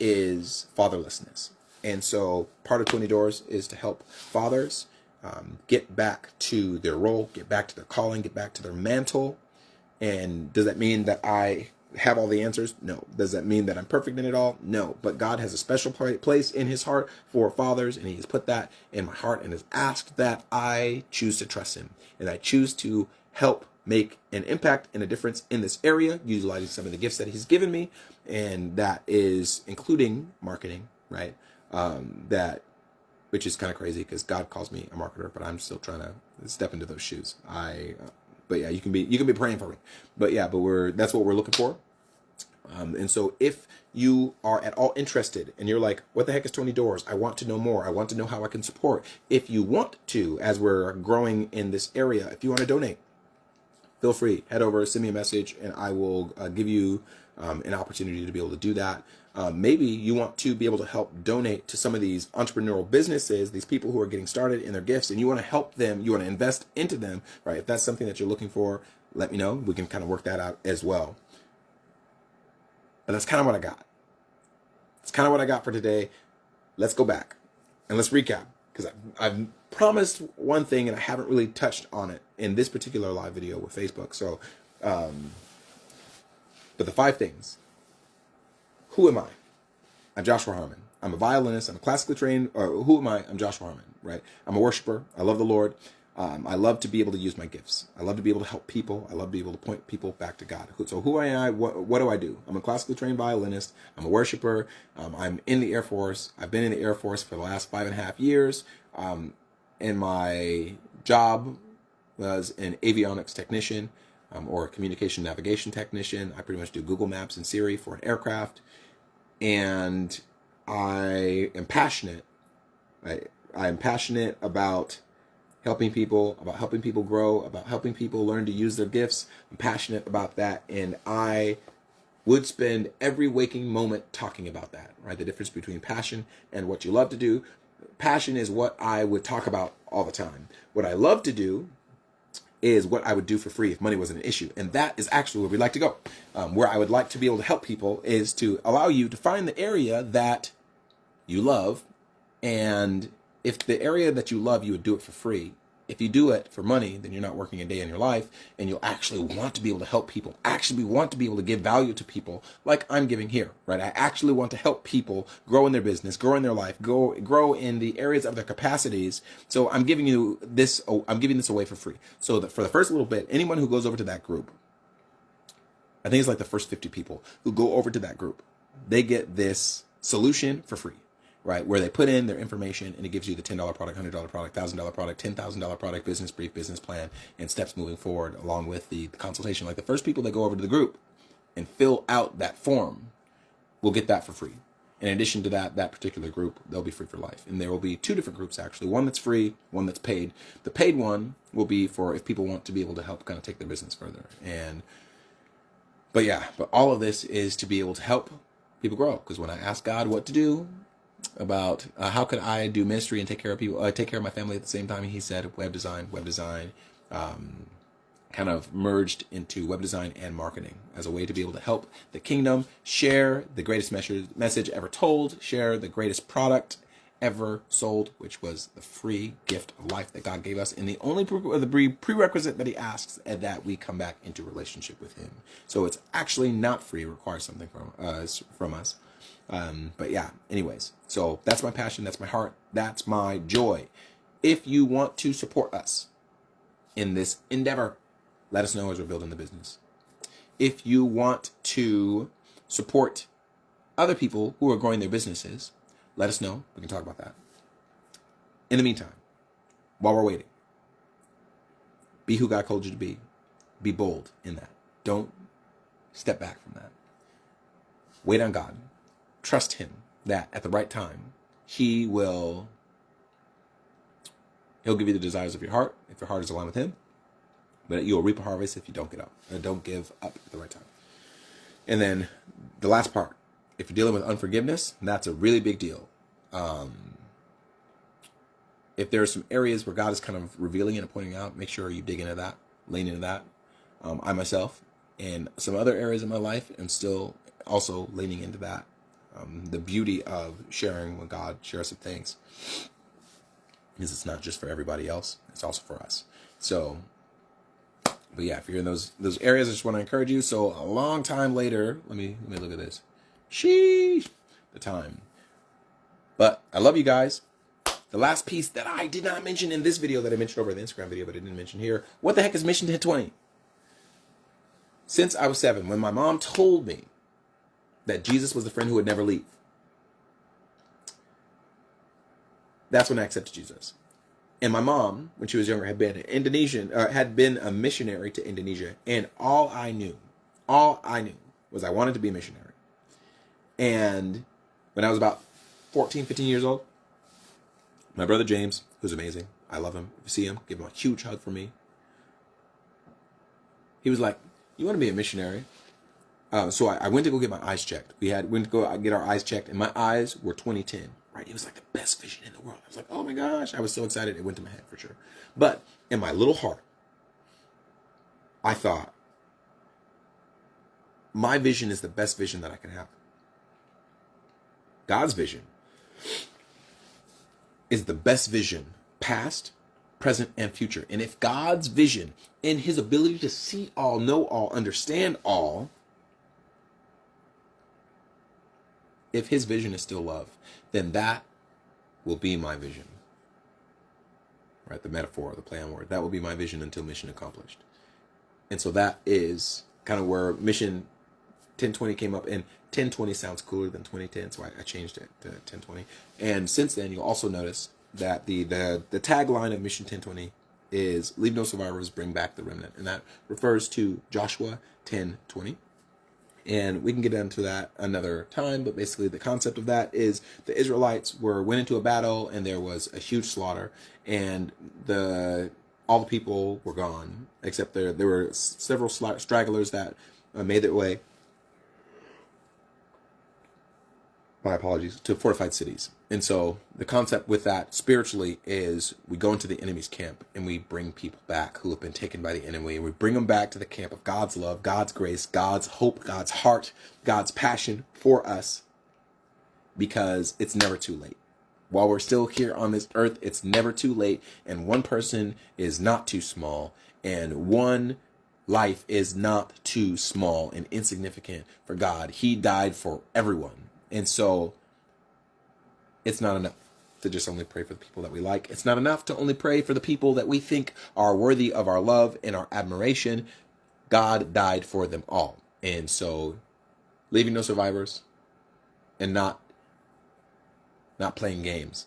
is fatherlessness. And so part of 20 Doors is to help fathers get back to their role, get back to their calling, get back to their mantle. And does that mean that I have all the answers? No. Does that mean that I'm perfect in it all? No. But God has a special place in his heart for fathers, and he has put that in my heart and has asked that I choose to trust him. And I choose to help make an impact and a difference in this area, utilizing some of the gifts that he's given me. And that is including marketing, right? Which is kind of crazy because God calls me a marketer, but I'm still trying to step into those shoes. But yeah, you can be praying for me. But yeah, that's what we're looking for. And so if you are at all interested and you're like, what the heck is 20 Doors? I want to know more. I want to know how I can support. If you want to, as we're growing in this area, if you want to donate, feel free, head over, send me a message, and I will give you an opportunity to be able to do that. Maybe you want to be able to help donate to some of these entrepreneurial businesses, these people who are getting started in their gifts, and you want to help them, you want to invest into them, right? If that's something that you're looking for, let me know. We can kind of work that out as well. But that's kind of what I got. It's kind of what I got for today. Let's go back and let's recap, because I've promised one thing and I haven't really touched on it in this particular live video with Facebook. So, but the 5 things. Who am I? I'm Joshua Harmon. I'm a violinist. I'm classically trained. Or who am I? I'm Joshua Harmon, right? I'm a worshiper. I love the Lord. I love to be able to use my gifts. I love to be able to help people. I love to be able to point people back to God. So who am I? What do I do? I'm a classically trained violinist. I'm a worshiper. I'm in the Air Force. I've been in the Air Force for the last 5.5 years. And my job was an avionics technician, or a communication navigation technician. I pretty much do Google Maps and Siri for an aircraft. And I am passionate. I'm passionate about helping people grow, about helping people learn to use their gifts. I'm passionate about that, and I would spend every waking moment talking about that, right? The difference between passion and what you love to do. Passion is what I would talk about all the time. What I love to do is what I would do for free if money wasn't an issue. And that is actually where we like to go. Where I would like to be able to help people is to allow you to find the area that you love. And if the area that you love, you would do it for free. If you do it for money, then you're not working a day in your life, and you'll actually want to be able to help people, actually want to be able to give value to people like I'm giving here, right? I actually want to help people grow in their business, grow in their life, grow in the areas of their capacities. So I'm giving this away for free. So that for the first little bit, anyone who goes over to that group, I think it's like the first 50 people who go over to that group, they get this solution for free, right? Where they put in their information and it gives you the $10 product, $100 product, $1,000 product, $10,000 product, business brief, business plan, and steps moving forward along with the consultation. Like the first people that go over to the group and fill out that form will get that for free. In addition to that particular group, they'll be free for life. And there will be two different groups, actually. One that's free, one that's paid. The paid one will be for if people want to be able to help kind of take their business further. But all of this is to be able to help people grow. Because when I asked God what to do about how could I do ministry and take care of people, take care of my family at the same time, he said web design, kind of merged into web design and marketing as a way to be able to help the kingdom share the greatest message ever told, share the greatest product ever sold, which was the free gift of life that God gave us. And the only prerequisite that he asks is that we come back into relationship with him. So it's actually not free, it requires something from us. But yeah, anyways, so that's my passion, that's my heart, that's my joy. If you want to support us in this endeavor, let us know as we're building the business. If you want to support other people who are growing their businesses, let us know. We can talk about that. In the meantime, while we're waiting, be who God called you to be. Be bold in that. Don't step back from that. Wait on God. Trust him that at the right time, he'll give you the desires of your heart if your heart is aligned with him. But you'll reap a harvest if you don't give up at the right time. And then the last part, if you're dealing with unforgiveness, that's a really big deal. If there are some areas where God is kind of revealing and pointing out, make sure you dig into that, lean into that. I myself and some other areas of my life am still also leaning into that. The beauty of sharing when God shares some things is it's not just for everybody else, it's also for us. So, but yeah, if you're in those areas, I just want to encourage you. So a long time later, let me look at this. Sheesh, the time. But I love you guys. The last piece that I did not mention in this video that I mentioned over the Instagram video, but I didn't mention here. What the heck is Mission 1020? Since I was 7, when my mom told me that Jesus was the friend who would never leave, that's when I accepted Jesus. And my mom, when she was younger, had been a missionary to Indonesia. And all I knew was I wanted to be a missionary. And when I was about 14, 15 years old, my brother James, who's amazing, I love him. If you see him, give him a huge hug for me. He was like, "You want to be a missionary?" So I went to go get my eyes checked. Went to go get our eyes checked, and my eyes were 20/10. Right? It was like the best vision in the world. I was like, oh my gosh. I was so excited. It went to my head for sure. But in my little heart, I thought, my vision is the best vision that I can have. God's vision is the best vision, past, present, and future. And if God's vision, in his ability to see all, know all, understand all, if his vision is still love, then that will be my vision. Right? The metaphor, the play on word. That will be my vision until mission accomplished. And so that is kind of where Mission 1020 came up. And 1020 sounds cooler than 2010, so I changed it to 1020. And since then, you'll also notice that the tagline of Mission 1020 is "Leave no survivors, bring back the remnant." And that refers to Joshua 10:20. And we can get into that another time, but basically the concept of that is the Israelites went into a battle and there was a huge slaughter, and all the people were gone, except there were several stragglers that made their way, my apologies, to fortified cities. And so the concept with that spiritually is we go into the enemy's camp and we bring people back who have been taken by the enemy, and we bring them back to the camp of God's love, God's grace, God's hope, God's heart, God's passion for us, because it's never too late. While we're still here on this earth, it's never too late, and one person is not too small, and one life is not too small and insignificant for God. He died for everyone. And so it's not enough to just only pray for the people that we like. It's not enough to only pray for the people that we think are worthy of our love and our admiration. God died for them all. And so, leaving no survivors and not playing games,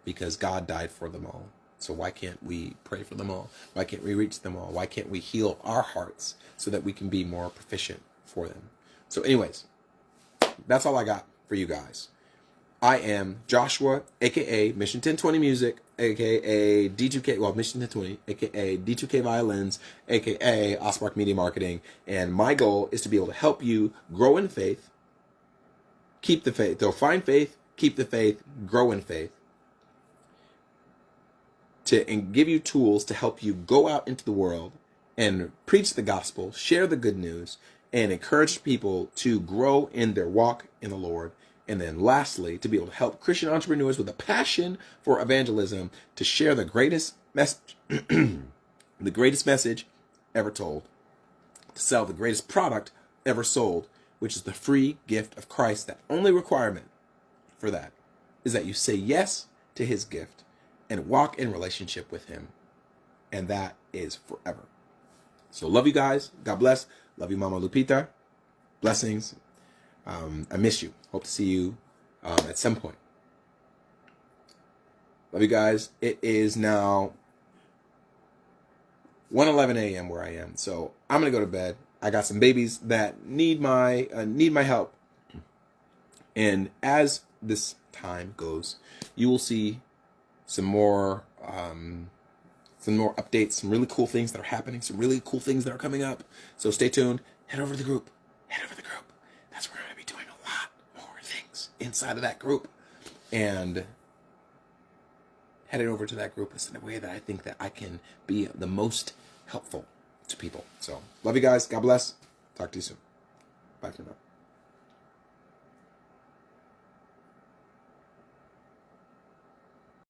because God died for them all. So why can't we pray for them all? Why can't we reach them all? Why can't we heal our hearts so that we can be more proficient for them? So anyways, that's all I got for you guys. I am Joshua, aka Mission 1020 Music, aka D2K, well, Mission 1020, aka D2K Violins, aka Osmark Media Marketing, and my goal is to be able to help you grow in faith, keep the faith, find faith, keep the faith, grow in faith, and give you tools to help you go out into the world and preach the gospel, share the good news, and encourage people to grow in their walk in the Lord. And then lastly, to be able to help Christian entrepreneurs with a passion for evangelism to share the greatest message, the greatest message ever told, to sell the greatest product ever sold, which is the free gift of Christ. That only requirement for that is that you say yes to his gift and walk in relationship with him. And that is forever. So love you guys. God bless. Love you, Mama Lupita. Blessings. I miss you. Hope to see you at some point. Love you guys. It is now 1:11 a.m. where I am. So I'm going to go to bed. I got some babies that need my help. And as this time goes, you will see some more updates, some really cool things that are happening, some really cool things that are coming up. So stay tuned. Head over to the group. That's where I'm going to be doing a lot more things inside of that group. And heading over to that group is in a way that I think that I can be the most helpful to people. So love you guys. God bless. Talk to you soon. Bye for now.